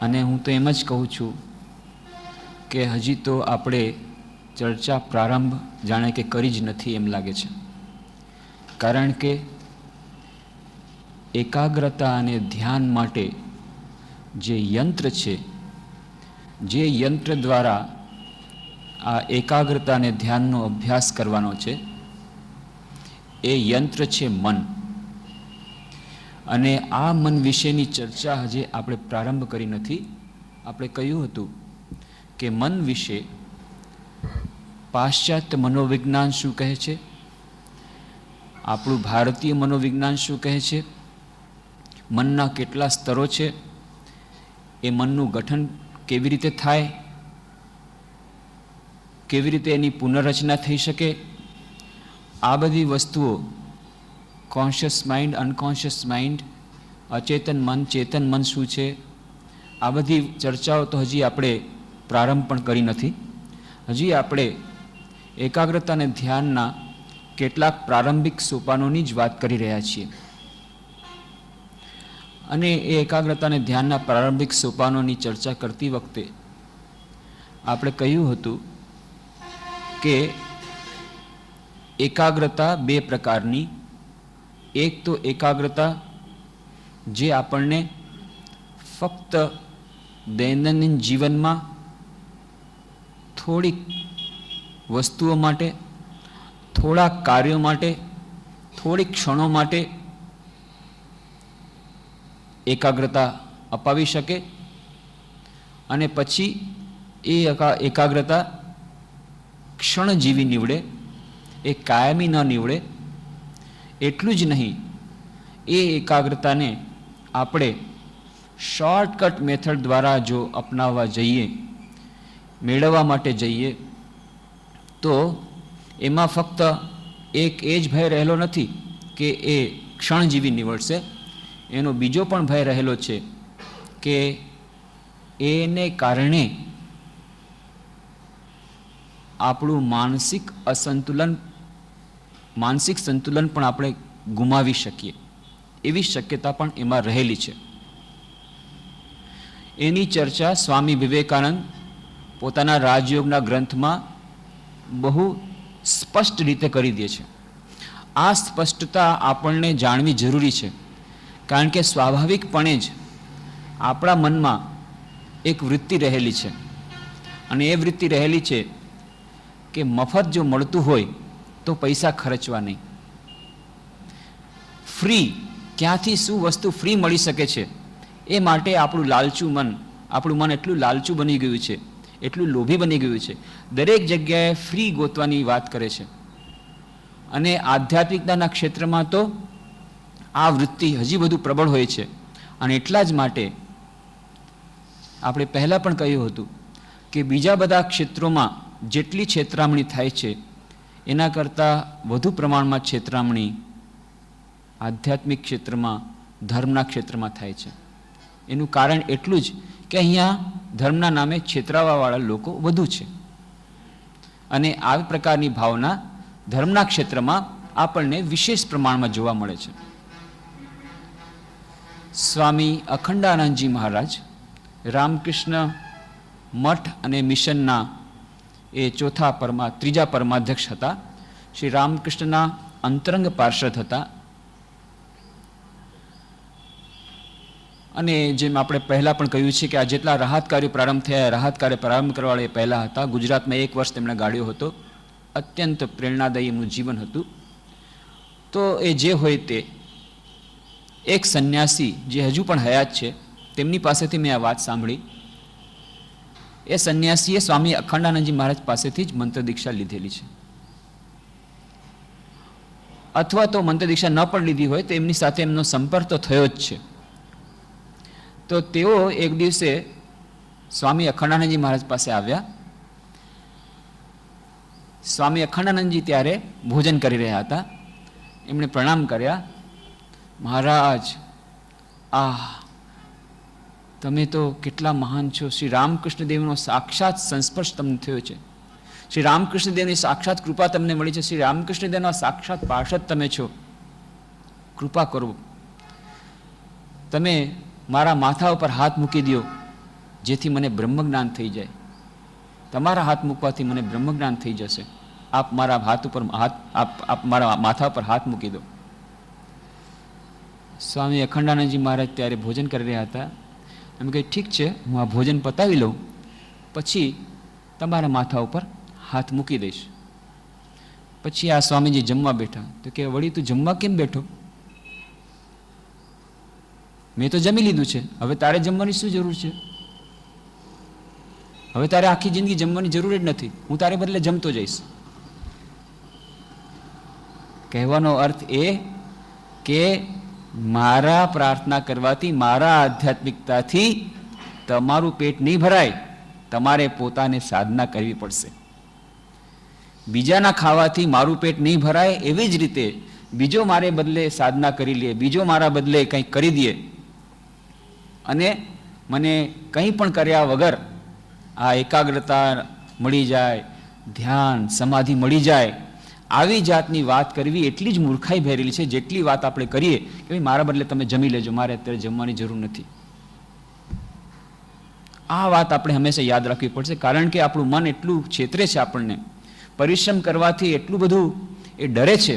અને હું તો એમ જ કહું છું કે હજી તો આપણે ચર્ચા પ્રારંભ જાણે કે કરી જ નથી એમ લાગે છે. કારણ કે એકાગ્રતા અને ધ્યાન માટે જે યંત્ર છે, જે યંત્ર દ્વારા આ એકાગ્રતા અને ધ્યાનનો અભ્યાસ કરવાનો છે, એ યંત્ર છે મન. અને આ મન વિશેની ચર્ચા હજી આપણે પ્રારંભ કરી નથી. આપણે કહ્યું હતું કે મન વિશે પાશ્ચાત્ય મનોવિજ્ઞાન શું કહે છે, આપણું ભારતીય મનોવિજ્ઞાન શું કહે છે, મનના કેટલા સ્તરો છે, એ મનનું ગઠન કેવી રીતે થાય, કેવી રીતે એની પુનર્રચના થઈ શકે, આ બધી વસ્તુઓ કોન્શિયસ માઇન્ડ, અનકોન્શિયસ માઇન્ડ, અચેતન મન, ચેતન મન શું છે, આ બધી ચર્ચાઓ તો હજી આપણે પ્રારંભ પણ કરી નથી. હજી આપણે એકાગ્રતા અને ધ્યાનના કેટલાક પ્રારંભિક સોપાનોની જ વાત કરી રહ્યા છીએ. અને એ એકાગ્રતા અને ધ્યાનના પ્રારંભિક સોપાનોની ચર્ચા કરતી વખતે આપણે કહ્યું હતું કે એકાગ્રતા બે પ્રકારની. એક તો એકાગ્રતા જે આપણને ફક્ત દૈનંદિન જીવનમાં થોડીક વસ્તુઓ માટે, થોડાક કાર્યો માટે, થોડીક ક્ષણો માટે એકાગ્રતા અપાવી શકે, અને પછી એ એકાગ્રતા ક્ષણજીવી નીવડે, એ કાયમી ન નીવડે. એટલું જ નહીં, એ એકાગ્રતાને આપણે શોર્ટકટ મેથડ દ્વારા જો અપનાવવા જઈએ, મેળવવા માટે જઈએ, તો એમાં ફક્ત એક એ જ ભય રહેલો નથી કે એ ક્ષણજીવી નીવડશે. એનો બીજો પણ ભય રહેલો છે કે એને કારણે આપણું માનસિક સંતુલન પણ આપણે ગુમાવી શકીએ, એવી શક્યતા પણ એમાં રહેલી છે. એની ચર્ચા સ્વામી વિવેકાનંદ પોતાના રાજયોગના ગ્રંથમાં બહુ સ્પષ્ટ રીતે કરી દે છે. આ સ્પષ્ટતા આપણને જાણવી જરૂરી છે, કારણ કે સ્વાભાવિકપણે જ આપણા મનમાં એક વૃત્તિ રહેલી છે, અને એ વૃત્તિ રહેલી છે કે મફત જો મળતું હોય તો પૈસા ખર્ચવા નહીં. ફ્રી, ક્યાંથી શું વસ્તુ ફ્રી મળી શકે છે, એ માટે આપણું મન એટલું લાલચું બની ગયું છે, એટલું લોભી બની ગયું છે, દરેક જગ્યાએ ફ્રી ગોતવાની વાત કરે છે. અને આધ્યાત્મિકતાના ક્ષેત્રમાં તો આ વૃત્તિ હજી વધુ પ્રબળ હોય છે. અને એટલા જ માટે આપણે પહેલાં પણ કહ્યું હતું કે બીજા બધા ક્ષેત્રોમાં જેટલી છેતરામણી થાય છે, એના કરતાં વધુ પ્રમાણમાં છેતરામણી આધ્યાત્મિક ક્ષેત્રમાં, ધર્મના ક્ષેત્રમાં થાય છે. એનું કારણ એટલું જ કે અહીંયા ધર્મના નામે છેતરાવાવાળા લોકો વધુ છે, અને આ પ્રકારની ભાવના ધર્મના ક્ષેત્રમાં આપણને વિશેષ પ્રમાણમાં જોવા મળે છે. સ્વામી અખંડાનંદજી મહારાજ રામકૃષ્ણ મઠ અને મિશનના એ ત્રીજા પરમાધ્યક્ષ હતા. શ્રી રામકૃષ્ણના અંતરંગ પાર્ષદ હતા. અને જેમ આપણે પહેલાં પણ કહ્યું છે કે આ જેટલા રાહત કાર્યો પ્રારંભ થયા, રાહત કાર્ય પ્રારંભ કરવાવાળા એ પહેલાં હતા. ગુજરાતમાં 1 વર્ષ તેમણે ગાળ્યો હતો. અત્યંત પ્રેરણાદાયી એમનું જીવન હતું. તો એ જે હોય તે, એક સંન્યાસી જે હજુ પણ હયાત છે, તેમની પાસેથી મેં આ વાત સાંભળી. એ સંન્યાસીએ સ્વામી અખંડાનંદજી મહારાજ પાસેથી જ મંત્ર દીક્ષા લીધેલી છે, અથવા તો મંત્ર દીક્ષા ન પણ લીધી હોય તો એમની સાથે એમનો સંપર્ક તો થયો જ છે. તો તેઓ એક દિવસે સ્વામી અખંડાનંદજી મહારાજ પાસે આવ્યા. સ્વામી અખંડાનંદજી ત્યારે ભોજન કરી રહ્યા હતા. એમણે પ્રણામ કર્યા. મહારાજ, તમે તો કેટલા મહાન છો. શ્રી રામકૃષ્ણ દેવનો સાક્ષાત સંસ્પર્શ તમને થયો છે. શ્રી રામકૃષ્ણ દેવની સાક્ષાત કૃપા તમને મળી છે. શ્રી રામકૃષ્ણ દેવના સાક્ષાત પાર્ષદ તમે છો. કૃપા કરો, તમે મારા માથા ઉપર હાથ મૂકી દો જેથી મને બ્રહ્મજ્ઞાન થઈ જાય. તમારા હાથ મૂકવાથી મને બ્રહ્મજ્ઞાન થઈ જશે. આપ મારા હાથ ઉપર આપ મારા માથા પર હાથ મૂકી દો. સ્વામી અખંડાનંદજી મહારાજ ત્યારે ભોજન કરી રહ્યા હતા. એમ કહે, ઠીક છે, હું આ ભોજન પતાવી લઉં, પછી તમારા માથા ઉપર હાથ મૂકી દઈશ. પછી આ સ્વામીજી જમવા બેઠા. તો કે, વળી તું જમવા કેમ બેઠો? મેં તો જમી લીધું છે, હવે તારે જમવાની શું જરૂર છે? હવે તારે આખી જિંદગી જમવાની જરૂર જ નથી, હું તારે બદલે જમતો જઈશ. કહેવાનો અર્થ એ કે મારા પ્રાર્થના કરવાથી, મારા આધ્યાત્મિકતાથી તમારું પેટ નહીં ભરાય, તમારે પોતાને સાધના કરવી પડશે. બીજાના ખાવાથી મારું પેટ નહીં ભરાય, એવી જ રીતે બીજો મારે બદલે સાધના કરી લે, બીજો મારા બદલે કંઈક કરી દે અને મને કંઈ પણ કર્યા વગર આ એકાગ્રતા મળી જાય, ધ્યાન સમાધિ મળી જાય, આવી જાતની વાત કરવી એટલી જ મૂર્ખાઈ ભરેલી છે જેટલી વાત આપણે કરીએ કે ભાઈ મારા બદલે તમે જમી લેજો, મારે અત્યારે જમવાની જરૂર નથી. આ વાત આપણે હંમેશા યાદ રાખવી પડશે, કારણ કે આપણું મન એટલું છેતરે છે આપણને. પરિશ્રમ કરવાથી એટલું બધું એ ડરે છે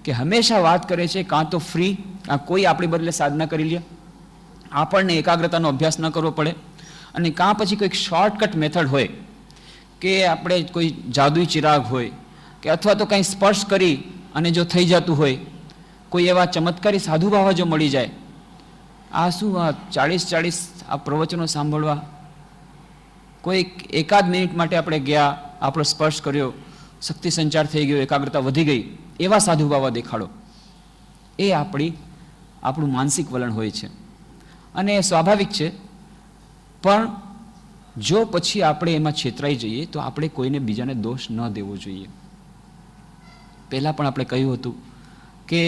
કે હંમેશા વાત કરે છે કાં તો ફ્રી, કાં કોઈ આપણી બદલે સાધના કરી લે, આપણને એકાગ્રતાનો અભ્યાસ ન કરવો પડે, અને કાં પછી કોઈક શોર્ટકટ મેથડ હોય કે આપણે કોઈ જાદુઈ ચિરાગ હોય કે અથવા તો કંઈ સ્પર્શ કરી અને જો થઈ જતું હોય, કોઈ એવા ચમત્કારી સાધુ બાવા જો મળી જાય. આ શું, આ 40 આ પ્રવચનો સાંભળવા, કોઈ એકાદ મિનિટ માટે આપણે ગયા, આપણો સ્પર્શ કર્યો, શક્તિ સંચાર થઈ ગયો, એકાગ્રતા વધી ગઈ, એવા સાધુ બાવા દેખાડો. એ આપણું માનસિક વલણ હોય છે અને એ સ્વાભાવિક છે. પણ જો પછી આપણે એમાં છેતરાઈ જઈએ તો આપણે કોઈને બીજાને દોષ ન દેવો જોઈએ. પહેલાં પણ આપણે કહ્યું હતું કે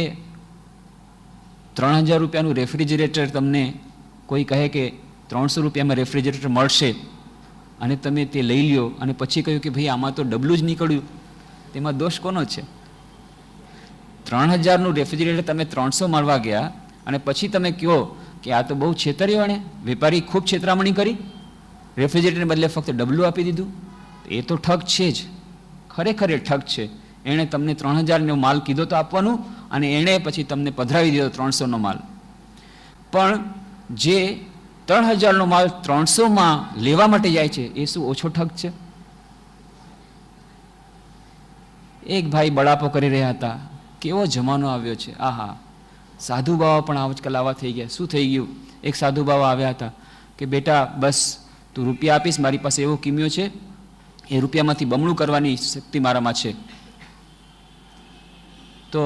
3000 રૂપિયાનું રેફ્રિજરેટર તમને કોઈ કહે કે 300 રૂપિયામાં રેફ્રિજરેટર મળશે અને તમે તે લઈ લ્યો, અને પછી કહ્યું કે ભાઈ આમાં તો ડબલું જ નીકળ્યું, તેમાં દોષ કોનો છે? 3000નું રેફ્રિજરેટર તમે 300 મળવા ગયા અને પછી તમે કહો કે આ તો બહુ છેતર્યો, અને વેપારી ખૂબ છેતરામણી કરી, રેફ્રિજરેટરને બદલે ફક્ત ડબલું આપી દીધું. એ તો ઠગ છે જ, ખરેખર એ ઠગ છે. એણે તમને 3000નો માલ કીધો તો આપવાનું, અને એણે પછી તમને પધરાવી દીધો 300નો માલ. પણ જે 3000નો માલ 300માં લેવા માટે જાય છે, એ શું ઓછો ઠગ છે? એક ભાઈ બળાપો કરી રહ્યા હતા, કેવો જમાનો આવ્યો છે, આહા, સાધુ બાવા પણ આજકાલ આવા થઈ ગયા. શું થઈ ગયું? એક સાધુ બાવા આવ્યા હતા કે બેટા બસ તું રૂપિયા આપીશ, મારી પાસે એવો કિમ્યો છે, એ રૂપિયામાંથી બમણું કરવાની શક્તિ મારામાં છે. તો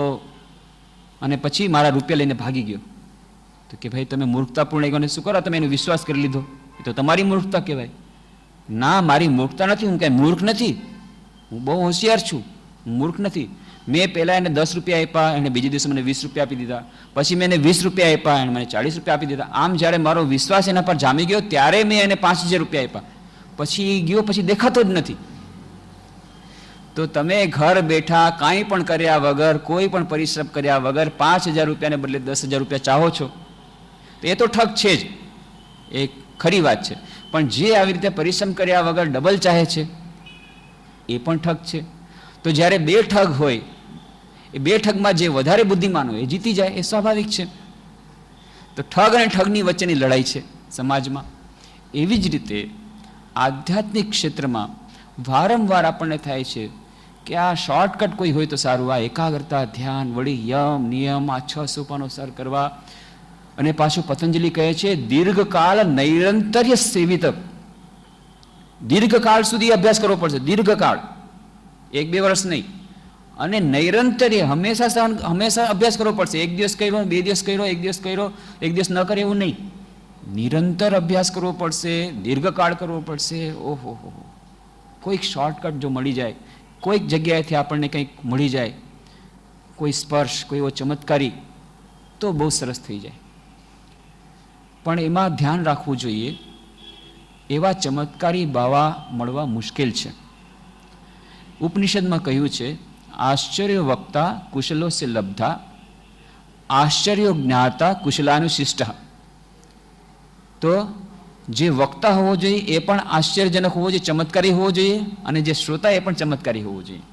અને પછી મારા રૂપિયા લઈને ભાગી ગયો. તો કે ભાઈ તમે મૂર્ખતાપૂર્ણ એગોને શું કરો, તમે એનો વિશ્વાસ કરી લીધો, એ તો તમારી મૂર્ખતા કહેવાય. ના, મારી મૂર્ખતા નથી, હું કાંઈ મૂર્ખ નથી, હું બહુ હોશિયાર છું, હું મૂર્ખ નથી. મેં પહેલાં એને 10 રૂપિયા આપ્યા, એને બીજે દિવસે મને 20 રૂપિયા આપી દીધા, પછી મેં એને 20 રૂપિયા આપ્યા, એને મને 40 રૂપિયા આપી દીધા. આમ જ્યારે મારો વિશ્વાસ એના પર જામી ગયો ત્યારે મેં એને 5000 રૂપિયા આપ્યા, પછી ગયો, પછી દેખાતો જ નથી. તો તમે ઘર બેઠા કાંઈ પણ કર્યા વગર, કોઈ પણ પરિશ્રમ કર્યા વગર 5000 રૂપિયાને બદલે 10,000 રૂપિયા ચાહો છો, તો એ તો ઠગ છે જ, એ ખરી વાત છે. પણ જે આવી રીતે પરિશ્રમ કર્યા વગર ડબલ ચાહે છે, એ પણ ઠગ છે. તો જ્યારે બે ઠગ હોય, એ બે ઠગમાં જે વધારે બુદ્ધિમાન હોય એ જીતી જાય, એ સ્વાભાવિક છે. તો ઠગ અને ઠગની વચ્ચેની લડાઈ છે સમાજમાં. એવી જ રીતે આધ્યાત્મિક ક્ષેત્રમાં વારંવાર આપણને થાય છે કે આ શોર્ટકટ કોઈ હોય તો સારું, આ એકાગ્રતા, ધ્યાન, વળી યમ નિયમ, આ 6 સોપાનો સર કરવા. અને પાછું પતંજલિ કહે છે દીર્ઘકાળ નૈરંતર્ય સેવિત, દીર્ઘકાળ સુધી અભ્યાસ કરવો પડશે, દીર્ઘકાળ, 1-2 વર્ષ નહીં. અને નૈરંતર્ય હંમેશા અભ્યાસ કરવો પડશે. 1 દિવસ કર્યો, 2 દિવસ કર્યો, 1 દિવસ કર્યો, 1 દિવસ ન કરે એવું નહીં, નિરંતર અભ્યાસ કરવો પડશે, દીર્ઘકાળ કરવો પડશે. ઓહો, કોઈક શોર્ટકટ જો મળી જાય, કોઈક જગ્યાએથી આપણને કંઈક મળી જાય, કોઈ સ્પર્શ, કોઈ એવો ચમત્કારી, તો બહુ સરસ થઈ જાય. પણ એમાં ધ્યાન રાખવું જોઈએ, એવા ચમત્કારી બાવા મળવા મુશ્કેલ છે. ઉપનિષદમાં કહ્યું છે આશ્ચર્ય વક્તા કુશલો સે લબ્ધા, આશ્ચર્ય જ્ઞાતા કુશલાનુશિષ્ટ. તો જે વક્તા હોવો જોઈએ એ પણ આશ્ચર્યજનક હોવો જોઈએ, ચમત્કારી હોવો જોઈએ, અને જે શ્રોતા એ પણ ચમત્કારી હોવો જોઈએ.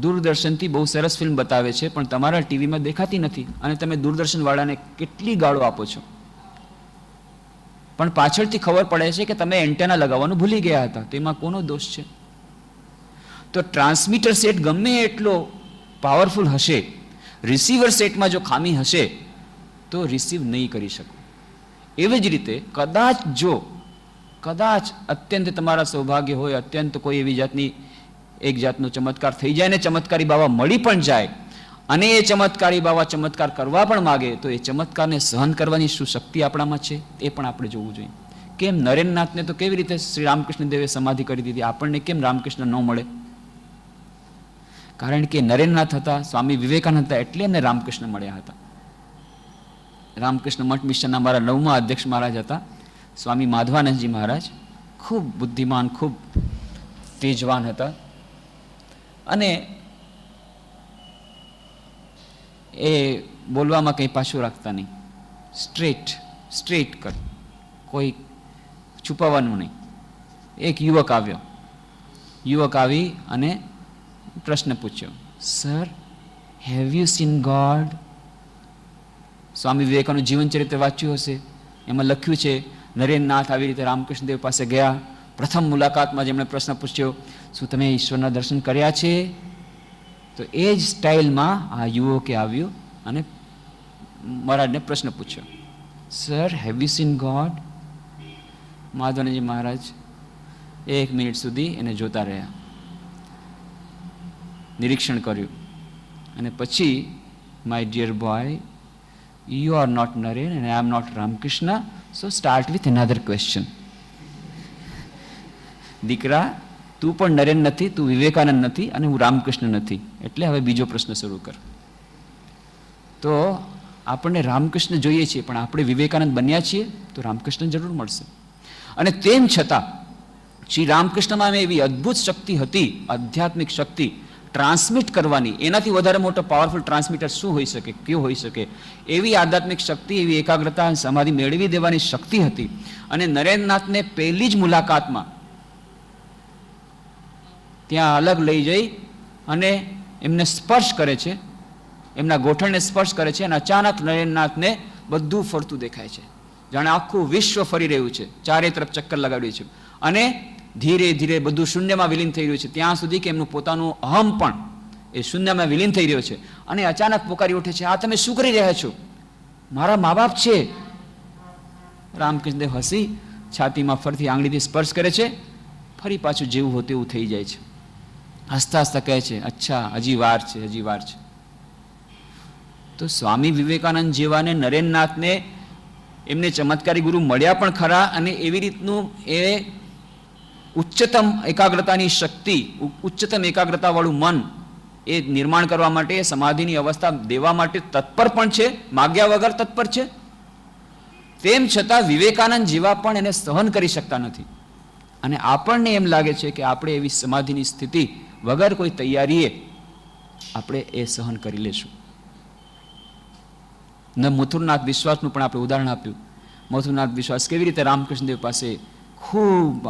દૂરદર્શનથી બહુ સરસ ફિલ્મ બતાવે છે, પણ તમારા ટીવીમાં દેખાતી નથી, અને તમે દૂરદર્શનવાળાને કેટલી ગાળો આપો છો. પણ પાછળથી ખબર પડે છે કે તમે એન્ટેના લગાવવાનું ભૂલી ગયા હતા. તેમાં કોનો દોષ છે? તો ટ્રાન્સમીટર સેટ ગમે એટલો પાવરફુલ હશે, રિસીવર સેટમાં જો ખામી હશે તો રિસીવ નહીં કરી શકો. એવી જ રીતે કદાચ અત્યંત તમારા સૌભાગ્ય હોય, અત્યંત કોઈ એવી જાતની એક જાતનો ચમત્કાર થઈ જાય ને ચમત્કારી બાવા મળી પણ જાય, અને એ ચમત્કારી બાવા ચમત્કાર કરવા પણ માગે, તો એ ચમત્કારને સહન કરવાની શું શક્તિ આપણામાં છે એ પણ આપણે જોવું જોઈએ. કેમ નરેન્દ્રનાથને તો કેવી રીતે શ્રી રામકૃષ્ણ દેવે સમાધિ કરી દીધી, આપણને કેમ રામકૃષ્ણ ન મળે? કારણ કે નરેન્દ્રનાથ હતા, સ્વામી વિવેકાનંદ હતા, એટલે એમને રામકૃષ્ણ મળ્યા હતા. રામકૃષ્ણ મઠ મિશનના મારા 9મા અધ્યક્ષ મહારાજ હતા સ્વામી માધવાનંદજી મહારાજ. ખૂબ બુદ્ધિમાન, ખૂબ તેજવાન હતા, અને એ બોલવામાં કંઈ પાછું રાખતા નહીં, સ્ટ્રેટ કર, કોઈ છુપાવવાનું નહીં. એક યુવક આવી અને પ્રશ્ન પૂછ્યો, sir, have you seen God? Swami Vivekananda જીવન ચરિત્ર વાંચ્યું હશે, એમાં લખ્યું છે નરેન્દ્રનાથ આવી રીતે રામકૃષ્ણદેવ પાસે ગયા. પ્રથમ મુલાકાતમાં જેમણે પ્રશ્ન પૂછ્યો, શું તમે ઈશ્વરના દર્શન કર્યા છે? તો એ જ સ્ટાઇલમાં આ યુવકે આવ્યું અને મહારાજને પ્રશ્ન પૂછ્યો, sir, have you seen God? Madhavanandji Maharaj 1 minute સુધી એને જોતા રહ્યા, નિરીક્ષણ કર્યું, અને પછી, my dear boy, you are not Naren and I am not Ramkrishna, so start with another question. દીકરા, તું પણ નરેન નથી, તું વિવેકાનંદ નથી, અને હું રામકૃષ્ણ નથી, એટલે હવે બીજો પ્રશ્ન શરૂ કર. તો આપણને રામકૃષ્ણ જોઈએ છીએ, પણ આપણે વિવેકાનંદ બન્યા છીએ તો રામકૃષ્ણ જરૂર મળશે. અને તેમ છતાં શ્રી રામકૃષ્ણમાં એવી અદ્ભુત શક્તિ હતી, આધ્યાત્મિક શક્તિ ટ્રાન્સમિટ કરવાની. એનાથી વધારે મોટો પાવરફુલ ટ્રાન્સમીટર શું હોઈ શકે, કયો હોઈ શકે? એવી આધ્યાત્મિક શક્તિ, એવી એકાગ્રતા, સમાધિ મેળવી દેવાની શક્તિ હતી. અને નરેન્દ્રનાથને પહેલી જ મુલાકાતમાં ત્યાં અલગ લઈ જઈ અને એમને સ્પર્શ કરે છે, એમના ગોઠણને સ્પર્શ કરે છે, અને અચાનક નરેન્દ્રનાથને બધું ફરતું દેખાય છે, જાણે આખું વિશ્વ ફરી રહ્યું છે, ચારે તરફ ચક્કર લગાડ્યું છે, અને ધીરે ધીરે બધું શૂન્યમાં વિલીન થઈ રહ્યું છે, ત્યાં સુધી કે એમનું પોતાનું અહમ પણ એ શૂન્યમાં વિલીન થઈ રહ્યો છે. અને અચાનક પોકારી ઉઠે છે, આ તમે શું કરી રહ્યા છો? મારા મા બાપ છે. રામકૃષ્ણદેવ હસી છાતીમાં ફરીથી આંગળીથી સ્પર્શ કરે છે, ફરી પાછું જેવું હોય તેવું થઈ જાય છે. હસતા હસતા કહે છે, અચ્છા, હજી વાર છે, હજી વાર છે. તો સ્વામી વિવેકાનંદ જેવાને નરેન્દ્રનાથને એમને ચમત્કારી ગુરુ મળ્યા પણ ખરા, અને એવી રીતનું એ ઉચ્ચતમ એકાગ્રતાની શક્તિ, ઉચ્ચતમ એકાગ્રતાવાળું મન એ નિર્માણ કરવા માટે, સમાધિની અવસ્થા દેવા માટે તત્પર પણ છે, માગ્યા વગર તત્પર છે. તેમ છતાં વિવેકાનંદ જેવા પણ એને સહન કરી શકતા નથી. અને આપણને એમ લાગે છે કે આપણે એવી સમાધિની સ્થિતિ વગર કોઈ તૈયારીએ આપણે એ સહન કરી લેશું. મથુરનાથ વિશ્વાસનું પણ આપણે ઉદાહરણ આપ્યું. મથુરનાથ વિશ્વાસ કેવી રીતે રામકૃષ્ણદેવ પાસે ખૂબ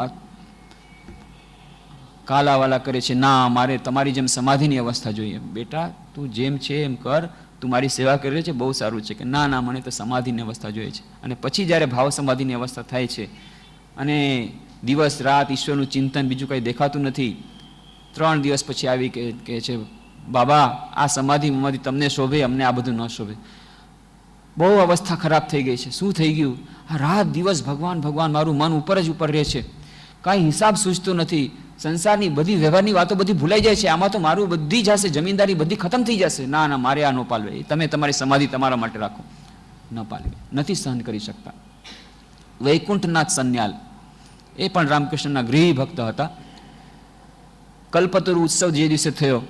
કાલાવાલા કરે છે, ના, મારે તમારી જેમ સમાધિની અવસ્થા જોઈએ. બેટા, તું જેમ છે એમ કર, તું મારી સેવા કરી રહી છે, બહુ સારું છે. કે ના ના, મને તો સમાધિની અવસ્થા જોઈએ છે. અને પછી જ્યારે ભાવ સમાધિની અવસ્થા થાય છે અને દિવસ રાત ઈશ્વરનું ચિંતન, બીજું કંઈ દેખાતું નથી, 3 દિવસ પછી આવી કહે છે, બાબા, આ સમાધિ તમને શોભે, અમને આ બધું ન શોભે. બહુ અવસ્થા ખરાબ થઈ ગઈ છે. શું થઈ ગયું? રાત દિવસ ભગવાન ભગવાન, મારું મન ઉપર જ ઉપર રહે છે, કાંઈ હિસાબ સૂઝતો નથી, સંસારની બધી વ્યવહારની વાતો બધી ભૂલાઈ જાય છે, આમાં તો મારું બધી જશે, જમીનદારી બધી ખતમ થઈ જશે. ના ના, મારે આ ન પાલવે, તમે તમારી સમાધિ તમારા માટે રાખો. ન પાલવે, નથી સહન કરી શકતા. વૈકુંઠનાથ સન્યાલ એ પણ રામકૃષ્ણના ગૃહી ભક્ત હતા. કલ્પતરુ ઉત્સવ જે દિવસે થયો,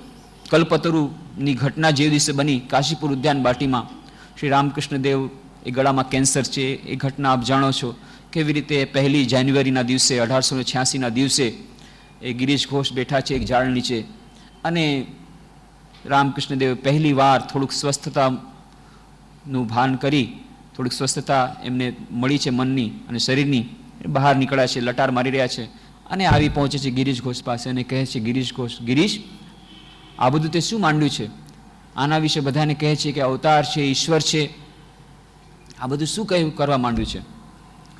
કલ્પતરુની ઘટના જે દિવસે બની કાશીપુર ઉદ્યાન બાટીમાં, શ્રી રામકૃષ્ણદેવ, એ ગળામાં કેન્સર છે, એ ઘટના આપ જાણો છો. કેવી રીતે 1 જાન્યુઆરીના દિવસે 1886ના દિવસે એ ગિરીશ ઘોષ બેઠા છે એક ઝાડ નીચે, અને રામકૃષ્ણદેવ પહેલી વાર થોડુંક સ્વસ્થતાનું ભાન કરી થોડીક સ્વસ્થતા એમને મળી છે મનની અને શરીરની, બહાર નીકળ્યા છે, લટાર મારી રહ્યા છે અને આવી પહોંચે છે ગિરીશ ઘોષ પાસે અને કહે છે, ગિરીશ ઘોષ, ગિરીશ, આ બધું તે શું માંડ્યું છે? આના વિશે બધાને કહે છે કે અવતાર છે, ઈશ્વર છે, આ બધું શું કહ્યું કરવા માંડ્યું છે?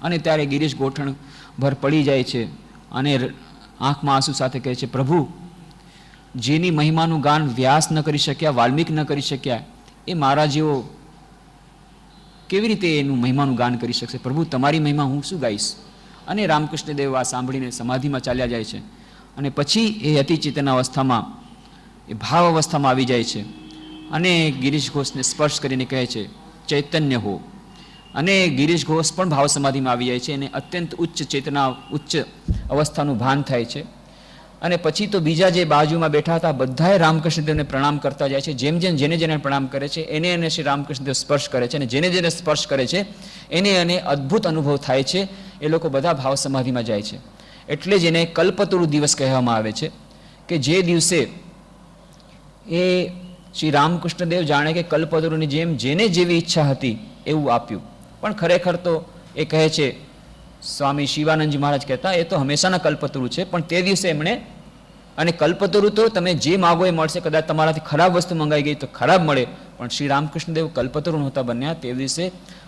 અને ત્યારે ગિરીશ ગોઠણ ભર પડી જાય છે અને આંખમાં આંસુ સાથે કહે છે, પ્રભુ, જેની મહિમાનું ગાન વ્યાસ ન કરી શક્યા, વાલ્મીક ન કરી શક્યા, એ મારા જેવો કેવી રીતે એનું મહિમાનું ગાન કરી શકશે? પ્રભુ, તમારી મહિમા હું શું ગાઈશ? અને રામકૃષ્ણ દેવ આ સાંભળીને સમાધિમાં ચાલ્યા જાય છે અને પછી એ અતિચેતન અવસ્થામાં, એ ભાવ અવસ્થામાં આવી જાય છે અને ગિરીશ ઘોષને સ્પર્શ કરીને કહે છે, ચૈતન્ય હો. અને ગિરીશ ઘોષ પણ ભાવ સમાધિમાં આવી જાય છે અને અત્યંત ઉચ્ચ ચેતના, ઉચ્ચ અવસ્થાનું ભાન થાય છે. અને પછી તો બીજા જે બાજુમાં બેઠા હતા બધાએ રામકૃષ્ણદેવને પ્રણામ કરતા જાય છે. જેમ જેમ જેને જેને પ્રણામ કરે છે એને શ્રી રામકૃષ્ણદેવ સ્પર્શ કરે છે અને જેને જેને સ્પર્શ કરે છે એને અદ્ભુત અનુભવ થાય છે. એ લોકો બધા ભાવ સમાધિમાં જાય છે. એટલે જ એને કલ્પતરુ દિવસ કહેવામાં આવે છે કે જે દિવસે એ શ્રી રામકૃષ્ણદેવ જાણે કે કલ્પતરુની જેમ જેને જેવી ઈચ્છા હતી એવું આપ્યું. પણ ખરેખર તો એ કહે છે, સ્વામી શિવાનંદજી મહારાજ કહેતા, એ તો હંમેશાના કલ્પતરુ છે, પણ તે દિવસે એમણે, અને કલ્પતરુ તો તમે જે માગો એ મળશે, કદાચ તમારાથી ખરાબ વસ્તુ મંગાઈ ગઈ તો ખરાબ મળે, પણ શ્રી રામકૃષ્ણદેવ કલ્પતરુ નહોતા બન્યા. તે દિવસે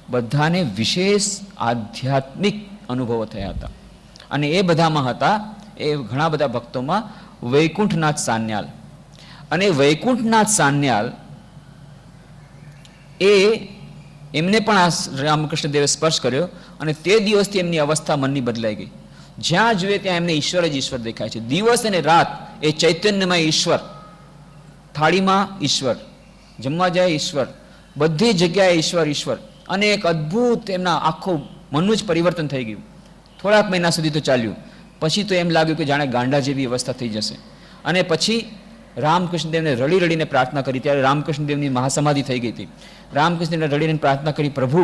બધાને વિશેષ આધ્યાત્મિક અનુભવો થયા હતા અને એ બધામાં હતા, એ ઘણા બધા ભક્તોમાં વૈકુંઠનાથ સાન્યાલ. અને વૈકુંઠનાથ સાન્યાલ એમને પણ આ રામકૃષ્ણદેવે સ્પર્શ કર્યો અને તે દિવસથી એમની અવસ્થા મનની બદલાઈ ગઈ. જ્યાં જોઈએ ત્યાં એમને ઈશ્વર જ ઈશ્વર દેખાય છે. દિવસ અને રાત એ ચૈતન્યમય ઈશ્વર, થાળીમાં ઈશ્વર, જમવા જાય ઈશ્વર, બધી જગ્યાએ ઈશ્વર ઈશ્વર. અને એક અદ્ભુત એમના આખું મનનું જ પરિવર્તન થઈ ગયું. થોડાક મહિના સુધી તો ચાલ્યું, પછી તો એમ લાગ્યું કે જાણે ગાંડા જેવી અવસ્થા થઈ જશે. અને પછી રામકૃષ્ણદેવને રડી રડીને પ્રાર્થના કરી. ત્યારે રામકૃષ્ણદેવની મહાસમાધિ થઈ ગઈ હતી. રામકૃષ્ણદેવને રડીને પ્રાર્થના કરી, પ્રભુ,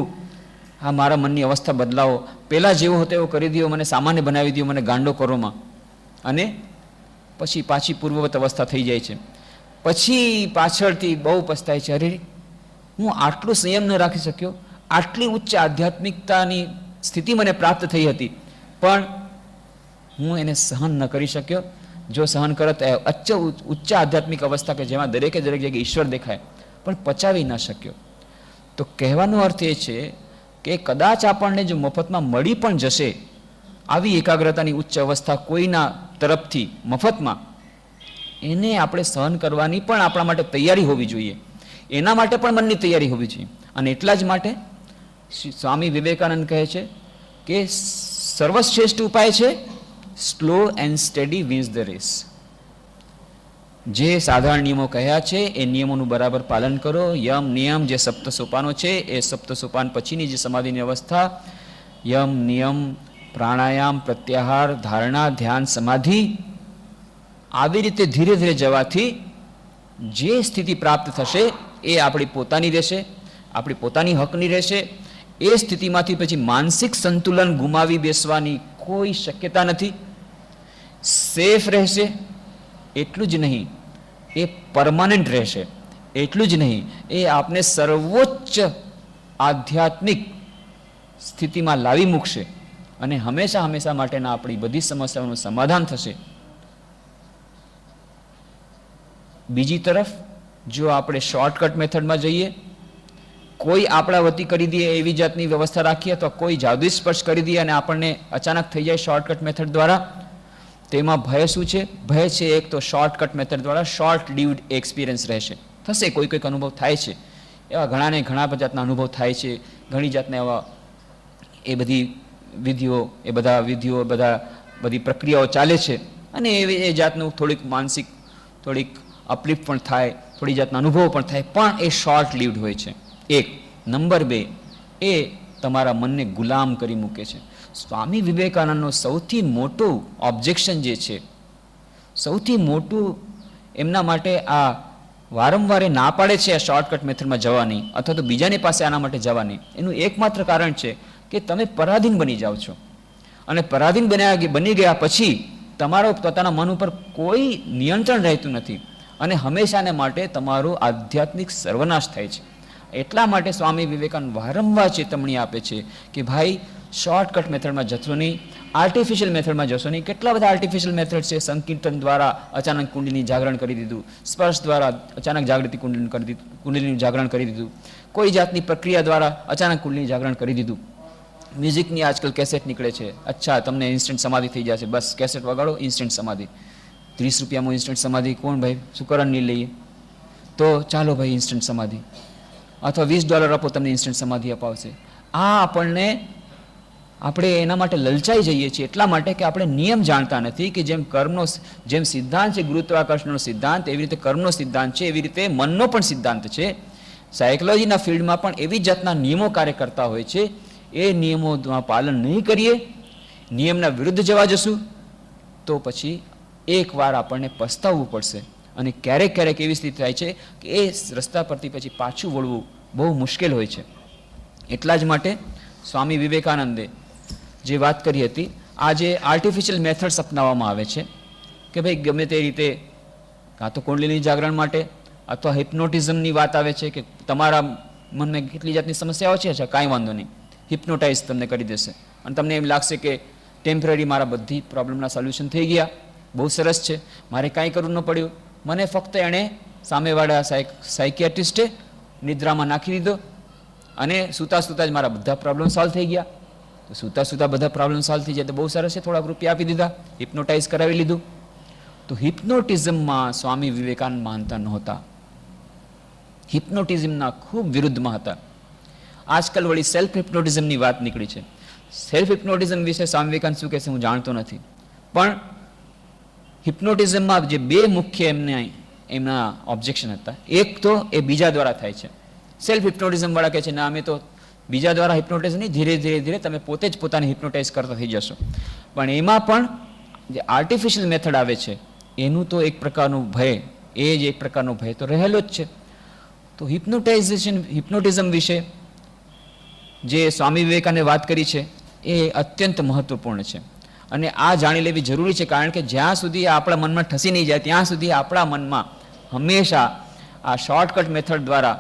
હા, મારા મનની અવસ્થા બદલાવો, પહેલાં જેવો હતો એવો કરી દો, મને સામાન્ય બનાવી દો, મને ગાંડો કરોમાં. અને પછી પાછી પૂર્વવત અવસ્થા થઈ જાય છે. પછી પાછળથી બહુ પસ્તાય છે, અરે, હું આટલું સંયમ ન રાખી શક્યો, આટલી ઉચ્ચ આધ્યાત્મિકતાની સ્થિતિ મને પ્રાપ્ત થઈ હતી, પણ હું એને સહન ન કરી શક્યો. જો સહન કરત ઉચ્ચ આધ્યાત્મિક અવસ્થા કે જેમાં દરેકે દરેક જગ્યાએ ઈશ્વર દેખાય, પણ પચાવી ન શક્યો. તો કહેવાનો અર્થ એ છે કે કદાચ આપણને જો મફતમાં મળી પણ જશે આવી એકાગ્રતાની ઉચ્ચ અવસ્થા કોઈના તરફથી મફતમાં, એને આપણે સહન કરવાની પણ આપણા માટે તૈયારી હોવી જોઈએ. એના માટે પણ મનની તૈયારી હોવી જોઈએ. અને એટલા જ માટે સ્વામી વિવેકાનંદ કહે છે કે સર્વશ્રેષ્ઠ ઉપાય છે slow and steady wins the race. જે સાધારણ નિયમો કહ્યા છે એ નિયમોનું બરાબર પાલન કરો. યમ નિયમ જે સપ્ત સોપાનો છે, એ સપ્ત સોપાન પછીની જે સમાધિની અવસ્થા, યમ નિયમ પ્રાણાયામ પ્રત્યાહાર ધારણા ધ્યાન સમાધિ, આવી રીતે ધીરે ધીરે જવાથી જે સ્થિતિ પ્રાપ્ત થશે એ આપણી પોતાની રહેશે, આપણી પોતાની હકની રહેશે. એ સ્થિતિમાંથી પછી માનસિક સંતુલન ગુમાવી બેસવાની કોઈ શક્યતા નથી. સેફ રહેશે, એટલું જ નહીં, એ પરમાનન્ટ રહેશે. એટલું જ નહીં, એ આપને સર્વોચ્ચ આધ્યાત્મિક સ્થિતિમાં લાવી મૂકશે અને હંમેશા હંમેશા માટેના આપણી બધી સમસ્યાઓનું સમાધાન થશે. બીજી તરફ જો આપણે શોર્ટકટ મેથડમાં જઈએ, કોઈ આપણા વતી કરી દે એવી જાતની વ્યવસ્થા રાખીએ, અથવા કોઈ જાદુઈ સ્પર્શ કરી દે અને આપણને અચાનક થઈ જાય શોર્ટકટ મેથડ દ્વારા, તેમાં ભય શું છે? ભય છે એક તો શોર્ટકટ મેથડ દ્વારા શોર્ટ લીવ્ડ એક્સપિરિયન્સ રહેશે. થશે, કોઈક અનુભવ થાય છે, એવા ઘણાને ઘણા જાતના અનુભવ થાય છે, ઘણી જાતના એવા એ બધી વિધિઓ, બધી પ્રક્રિયાઓ ચાલે છે અને એ જાતનું થોડીક માનસિક થોડીક અપલિફ્ટ પણ થાય, થોડી જાતના અનુભવો પણ થાય, પણ એ શોર્ટ લીવ્ડ હોય છે. એક. નંબર 2, એ તમારા મનને ગુલામ કરી મૂકે છે. સ્વામી વિવેકાનંદનો સૌથી મોટું ઓબ્જેક્શન જે છે, સૌથી મોટું એમના માટે આ વારંવાર ના પાડે છે આ શોર્ટકટ મેથડમાં જવાની અથવા તો બીજાની પાસે આના માટે જવાની, એનું એકમાત્ર કારણ છે કે તમે પરાધીન બની જાઓ છો. અને પરાધીન બની ગયા પછી તમારો પોતાના મન ઉપર કોઈ નિયંત્રણ રહેતું નથી અને હંમેશાને માટે તમારો આધ્યાત્મિક સર્વનાશ થાય છે. એટલા માટે સ્વામી વિવેકાનંદ વારંવાર ચેતવણી આપે છે કે ભાઈ શોર્ટકટ મેથડમાં જશો નહીં, આર્ટિફિશિયલ મેથડમાં જશો નહીં. કેટલા બધા આર્ટિફિશિયલ મેથડ છે. સંકીર્તન દ્વારા અચાનક કુંડલીની જાગરણ કરી દીધું, સ્પર્શ દ્વારા અચાનક જાગૃતિ કુંડલીનું જાગરણ કરી દીધું, કોઈ જાતની પ્રક્રિયા દ્વારા અચાનક કુંડલીનું જાગરણ કરી દીધું. મ્યુઝિકની આજકાલ કેસેટ નીકળે છે, અચ્છા તમને ઇન્સ્ટન્ટ સમાધિ થઈ જશે, બસ કેસેટ વગાડો ઇન્સ્ટન્ટ સમાધિ. 30 રૂપિયામાં ઇન્સ્ટન્ટ સમાધિ કોણ ભાઈ સુકરણ નહીં લઈએ, તો ચાલો ભાઈ ઇન્સ્ટન્ટ સમાધિ, અથવા $20 આપો તમને ઇન્સ્ટન્ટ સમાધિ અપાવશે. આ આપણે એના માટે લલચાઈ જઈએ છીએ એટલા માટે કે આપણે નિયમ જાણતા નથી કે જેમ સિદ્ધાંત છે ગુરુત્વાકર્ષણનો સિદ્ધાંત, એવી રીતે કર્મનો સિદ્ધાંત છે, એવી રીતે મનનો પણ સિદ્ધાંત છે. સાયકોલોજીના ફિલ્ડમાં પણ એવી જાતના નિયમો કાર્ય કરતા હોય છે. એ નિયમોમાં પાલન નહીં કરીએ, નિયમના વિરુદ્ધ જવા જશું તો પછી એકવાર આપણને પસ્તાવવું પડશે. અને ક્યારેક ક્યારેક એવી સ્થિતિ થાય છે કે એ રસ્તા પરથી પછી પાછું વળવું બહુ મુશ્કેલ હોય છે. એટલા જ માટે સ્વામી વિવેકાનંદે જે વાત કરી હતી, આ જે આર્ટિફિશિયલ મેથડ્સ અપનાવવામાં આવે છે કે ભાઈ ગમે તે રીતે કાં તો કુંડલીની જાગરણ માટે અથવા હિપ્નોટિઝમની વાત આવે છે કે તમારા મનમાં કેટલી જાતની સમસ્યાઓ છે, અચ્છા કાંઈ વાંધો નહીં, હિપ્નોટાઇઝ તમને કરી દેશે અને તમને એમ લાગશે કે ટેમ્પરરી મારા બધી પ્રોબ્લેમના સોલ્યુશન થઈ ગયા, બહુ સરસ છે, મારે કાંઈ કરવું ન પડ્યું, મને ફક્ત એણે સામેવાળા સાયકિયાટ્રિસ્ટે નિદ્રામાં નાખી દીધો અને સૂતા સૂતા જ મારા બધા પ્રોબ્લેમ સોલ્વ થઈ ગયા. તો સૂતા સૂતા બધા પ્રોબ્લેમ સોલ્વ થઈ જાય તો બહુ સરસ છે, થોડાક રૂપિયા આપી દીધા, હિપ્નોટાઇઝ કરાવી લીધું. તો હિપ્નોટિઝમમાં સ્વામી વિવેકાનંદ માનતા નહોતા, હિપ્નોટિઝમના ખૂબ વિરુદ્ધમાં હતા. આજકાલ વળી સેલ્ફ હિપ્નોટિઝમની વાત નીકળી છે. સેલ્ફ હિપ્નોટિઝમ વિશે સ્વામી વિવેકાનંદ શું કહેશે હું જાણતો નથી, પણ હિપ્નોટિઝમમાં જે બે મુખ્ય એમના ઓબ્જેક્શન હતા. એક તો એ બીજા દ્વારા થાય છે. સેલ્ફ હિપ્નોટિઝમ વાળા કહે છે ના અમે તો બીજા દ્વારા હિપ્નોટાઇઝ નહીં, ધીરે ધીરે ધીરે તમે પોતે જ પોતાને હિપ્નોટાઇઝ કરતા થઈ જશો. પણ એમાં પણ જે આર્ટિફિશિયલ મેથડ આવે છે એનું તો એક પ્રકારનું ભય, એ જ એક પ્રકારનો ભય તો રહેલો જ છે. તો હિપ્નોટિઝમ વિશે જે સ્વામી વિવેકાનંદે વાત કરી છે એ અત્યંત મહત્વપૂર્ણ છે અને આ જાણી લેવી જરૂરી છે. કારણ કે જ્યાં સુધી આપણા મનમાં ઠસી નહીં જાય ત્યાં સુધી આપણા મનમાં હંમેશા આ શોર્ટકટ મેથડ દ્વારા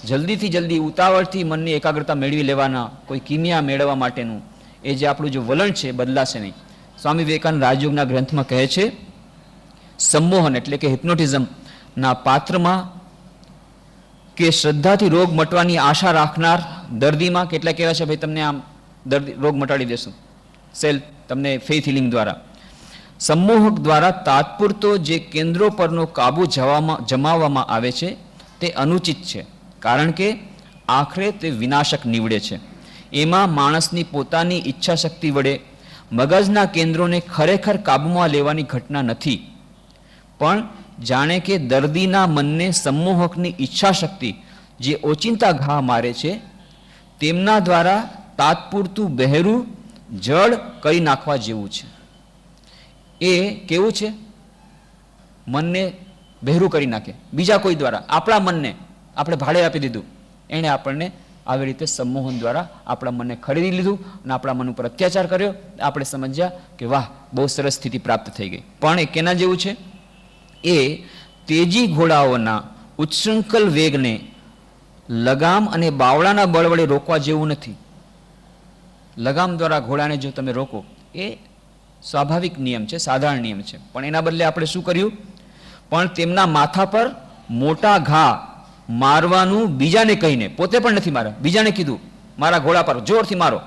જલ્દીથી જલ્દી ઉતાવળથી મનની એકાગ્રતા મેળવી લેવાના કોઈ કિમિયા મેળવવા માટેનું એ જે આપણું જે વલણ છે બદલાશે નહીં. સ્વામી વિવેકાનંદ રાજયોગના ગ્રંથમાં કહે છે સંમોહન એટલે કે હિપ્નોટિઝમના પાત્રમાં કે શ્રદ્ધાથી રોગ મટવાની આશા રાખનાર દર્દીમાં કેટલા કહેવા છે ભાઈ તમને આમ દર્દી રોગ મટાડી દેશું તમને ફેથ હિલિંગ દ્વારા. સંમોહક દ્વારા તાત્પુરતો જે કેન્દ્રો પરનો કાબુ જમાવવામાં આવે છે તે અનુચિત છે, કારણ કે આખરે તે વિનાશક નીવડે છે. એમાં માણસની પોતાની ઈચ્છા શક્તિ વડે મગજના કેન્દ્રોને ખરેખર કાબૂમાં લેવાની ઘટના નથી, પણ જાણે કે દર્દીના મનને સંમોહકની ઈચ્છા શક્તિ જે ઓચિંતા ઘા મારે છે તેમના દ્વારા તાત્પુરતું બહેરું જડ કરી નાખવા જેવું છે. એ કેવું છે? મનને બહેરું કરી નાખે બીજા કોઈ દ્વારા. આપણા મનને આપણે ભાડે આપી દીધું, એણે આપણને આવી રીતે સંમોહન દ્વારા આપણા મનને ખરીદી લીધું અને આપણા મન ઉપર અત્યાચાર કર્યો. આપણે સમજ્યા કે વાહ બહુ સરસ સ્થિતિ પ્રાપ્ત થઈ ગઈ. પણ એ કેના જેવું છે? એ તેજી ઘોડાઓના ઉચ્છૃંખલ વેગને લગામ અને બાવળાના બળ વડે રોકવા જેવું નથી. લગામ દ્વારા ઘોડાને જો તમે રોકો એ સ્વાભાવિક નિયમ છે, સાધારણ નિયમ છે, પણ એના બદલે આપણે શું કર્યું? પણ તેમના માથા પર મોટા ઘા મારવાનું બીજાને કહીને, પોતે પણ નથી માર્યા, બીજાને કીધું મારા ઘોડા પર જોરથી મારો.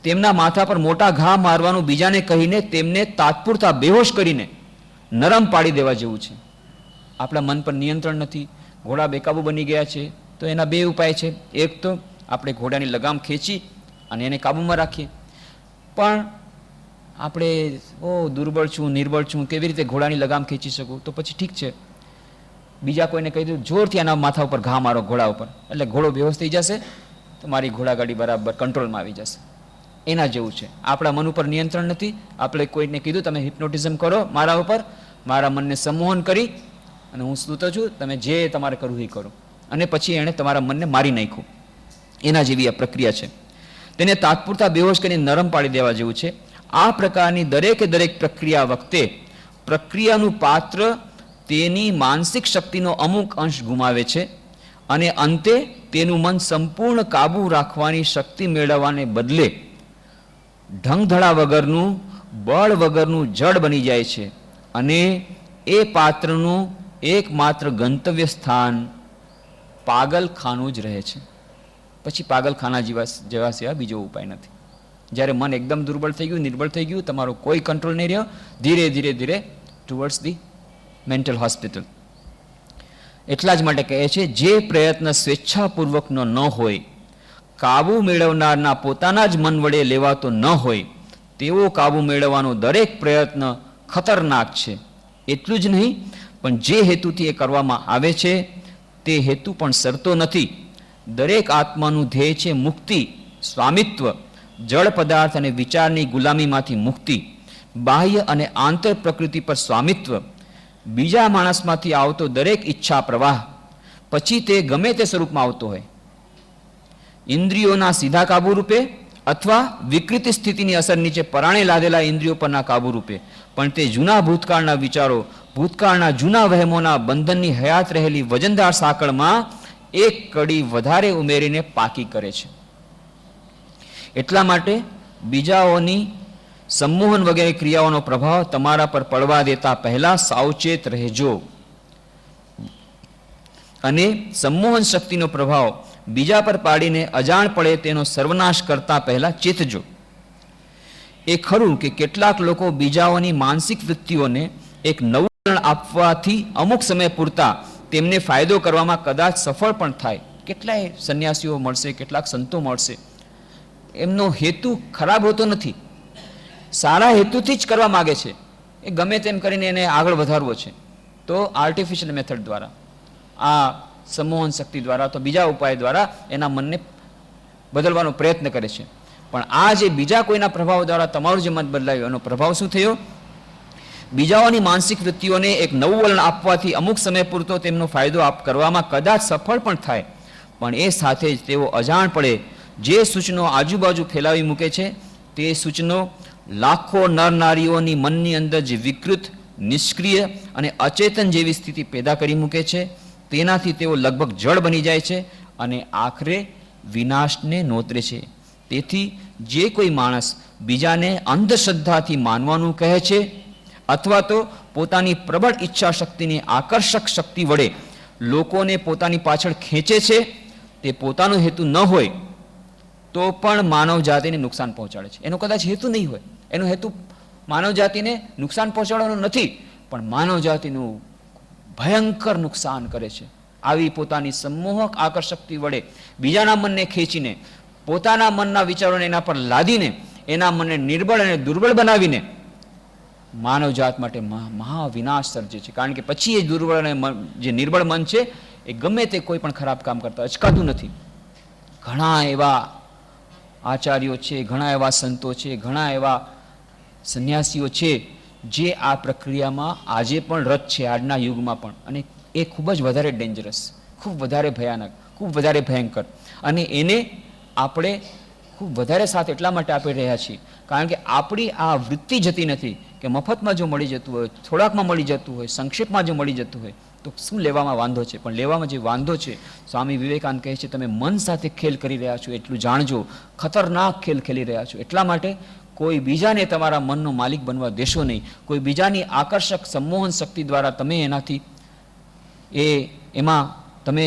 તેમના માથા પર મોટા ઘા મારવાનું બીજાને કહીને તેમને તાત્પુરતા બેહોશ કરીને નરમ પાડી દેવા જેવું છે. આપણા મન પર નિયંત્રણ નથી, ઘોડા બેકાબુ બની ગયા છે, તો એના બે ઉપાય છે. એક તો આપણે ઘોડાની લગામ ખેંચી અને એને કાબૂમાં રાખીએ. પણ આપણે દુર્બળ છું, નિર્બળ છું, કેવી રીતે ઘોડાની લગામ ખેંચી શકું? તો પછી ઠીક છે, બીજા કોઈને કહી દઉં જોરથી આના માથા ઉપર ઘા મારો ઘોડા ઉપર, એટલે ઘોડો બેહોશ થઈ જશે, તો મારી ઘોડાગાડી બરાબર કંટ્રોલમાં આવી જશે. એના જેવું છે. આપણા મન ઉપર નિયંત્રણ નથી. આપણે કોઈને કીધું તમે હિપ્નોટિઝમ કરો મારા ઉપર, મારા મનને સંમોહન કરી અને હું સૂતો છું, તમે જે તમારે કરવું એ કરો, અને પછી એણે તમારા મનને મારી નાખ્યું. એના જેવી આ પ્રક્રિયા છે. તેને તાત્પુરતા બેહોશ કરીને નરમ પાડી દેવા જેવું છે. આ પ્રકારની દરેક પ્રક્રિયા વખતે પ્રક્રિયાનું પાત્ર તેની માનસિક શક્તિનો અમુક અંશ ગુમાવે છે અને અંતે તેનું મન સંપૂર્ણ કાબુ રાખવાની શક્તિ મેળવવાને બદલે ઢંગધડા વગરનું, બળ વગરનું જડ બની જાય છે અને એ પાત્રનું એકમાત્ર ગંતવ્ય સ્થાન પાગલખાનું જ રહે છે. પછી પાગલખાના જેવા સિવાય બીજો ઉપાય નથી. જ્યારે મન એકદમ દુર્બળ થઈ ગયું, નિર્બળ થઈ ગયું, તમારો કોઈ કંટ્રોલ નહીં રહ્યો, ધીરે ધીરે ધીરે ટુવર્ડ્સ ધી મેન્ટલ હોસ્પિટલ. એટલા જ માટે કહે છે, જે પ્રયત્ન સ્વેચ્છાપૂર્વકનો ન હોય, કાબુ મેળવનારના પોતાના જ મન વડે લેવાતો ન હોય, તેવો કાબુ મેળવવાનો દરેક પ્રયત્ન ખતરનાક છે. એટલું જ નહીં, પણ જે હેતુથી એ કરવામાં આવે છે તે હેતુ પણ સરતો નથી. દરેક આત્માનું ધ્યેય છે મુક્તિ, સ્વામિત્વ, જળ પદાર્થ અને વિચારની ગુલામીમાંથી મુક્તિ, બાહ્ય અને આંતર પ્રકૃતિ પર સ્વામિત્વ, બીજા માણસમાંથી આવતો દરેક ઈચ્છા પ્રવાહ, પછી તે ગમે તે સ્વરૂપમાં આવતો હોય, ઇન્દ્રિયોના સીધા કાબુ રૂપે અથવા વિકૃત સ્થિતિની અસર નીચે પરાણે લાદેલા ઇન્દ્રિયો પરના કાબુ રૂપે, પણ તે જૂના ભૂતકાળના વિચારો, ભૂતકાળના જૂના વહેમોના બંધનની હયાત રહેલી વજનદાર સાંકળમાં એક કડી વધારે ઉમેરીને પાકી કરે છે. એટલા માટે બીજાઓની સંમોહન વગેરે ક્રિયાઓનો પ્રભાવ તમારા પર પડવા દેતા પહેલા સાવચેત રહેજો અને સંમોહન શક્તિનો પ્રભાવ બીજા પર પાડીને અજાણ પડે તેનો સર્વનાશ કરતા પહેલા ચેતજો. એ ખરું કે કેટલાક લોકો બીજાઓની માનસિક વૃત્તિઓને એક નવું વલણ આપવાથી અમુક સમય પૂરતા તેમને ફાયદો કરવામાં કદાચ સફળ પણ થાય. કેટલાય સંન્યાસીઓ મળશે, કેટલાક સંતો મળશે, એમનો હેતુ ખરાબ હોતો નથી, સારા હેતુથી જ કરવા માગે છે. એ ગમે તેમ કરીને એને આગળ વધારવો છે, તો આર્ટિફિશિયલ મેથડ દ્વારા, આ સંમોહન શક્તિ દ્વારા, તો બીજા ઉપાય દ્વારા એના મનને બદલવાનો પ્રયત્ન કરે છે. પણ આ જે બીજા કોઈના પ્રભાવ દ્વારા તમારું જે મન બદલાયું, એનો પ્રભાવ શું થયો? બીજાઓની માનસિક વૃત્તિઓને એક નવું વલણ આપવાથી અમુક સમય પૂરતો તેમનો ફાયદો કરવામાં કદાચ સફળ પણ થાય, પણ એ સાથે જ તેઓ અજાણ પડે જે સૂચનો આજુબાજુ ફેલાવી મૂકે છે, તે સૂચનો લાખો નર નારીઓની મનની અંદર જે વિકૃત, નિષ્ક્રિય અને અચેતન જેવી સ્થિતિ પેદા કરી મૂકે છે, તેનાથી તેઓ લગભગ જળ બની જાય છે અને આખરે વિનાશને નોતરે છે. તેથી જે કોઈ માણસ બીજાને અંધશ્રદ્ધાથી માનવાનું કહે છે અથવા તો પોતાની પ્રબળ ઈચ્છા શક્તિની આકર્ષક શક્તિ વડે લોકોને પોતાની પાછળ ખેંચે છે, તે પોતાનો હેતુ ન હોય તો પણ માનવ જાતિને નુકસાન પહોંચાડે છે. એનો કદાચ હેતુ નહીં હોય, એનો હેતુ માનવ જાતિને નુકસાન પહોંચાડવાનો નથી, પણ માનવ જાતિનું ભયંકર નુકસાન કરે છે. આવી પોતાની સંમોહક આકર્ષક્તિ વડે બીજાના મનને ખેંચીને, પોતાના મનના વિચારોને એના પર લાદીને, એના મનને નિર્બળ અને દુર્બળ બનાવીને માનવ જાત માટે મહાવિનાશ સર્જે છે. કારણ કે પછી એ દુર્બળ અને જે નિર્બળ મન છે, એ ગમે તે કોઈ પણ ખરાબ કામ કરતા અચકાતું નથી. ઘણા એવા આચાર્યો છે, ઘણા એવા સંતો છે, ઘણા એવા સંન્યાસીઓ છે જે આ પ્રક્રિયામાં આજે પણ રત છે, આજના યુગમાં પણ, અને એ ખૂબ જ વધારે ડેન્જરસ, ખૂબ વધારે ભયાનક, ખૂબ વધારે ભયંકર. અને એને આપણે ખૂબ વધારે સાથ એટલા માટે આપી રહ્યા છીએ કારણ કે આપણી આ વૃત્તિ જતી નથી કે મફતમાં જો મળી જતું હોય, થોડાકમાં મળી જતું હોય, સંક્ષેપમાં જો મળી જતું હોય તો શું લેવામાં વાંધો છે. પણ લેવામાં જે વાંધો છે, સ્વામી વિવેકાનંદ કહે છે, તમે મન સાથે ખેલ કરી રહ્યા છો એટલું જાણજો, ખતરનાક ખેલ ખેલી રહ્યા છો. એટલા માટે કોઈ બીજાને તમારા મનનો માલિક બનવા દેશો નહીં. કોઈ બીજાની આકર્ષક સંમોહન શક્તિ દ્વારા તમે એનાથી એમાં તમે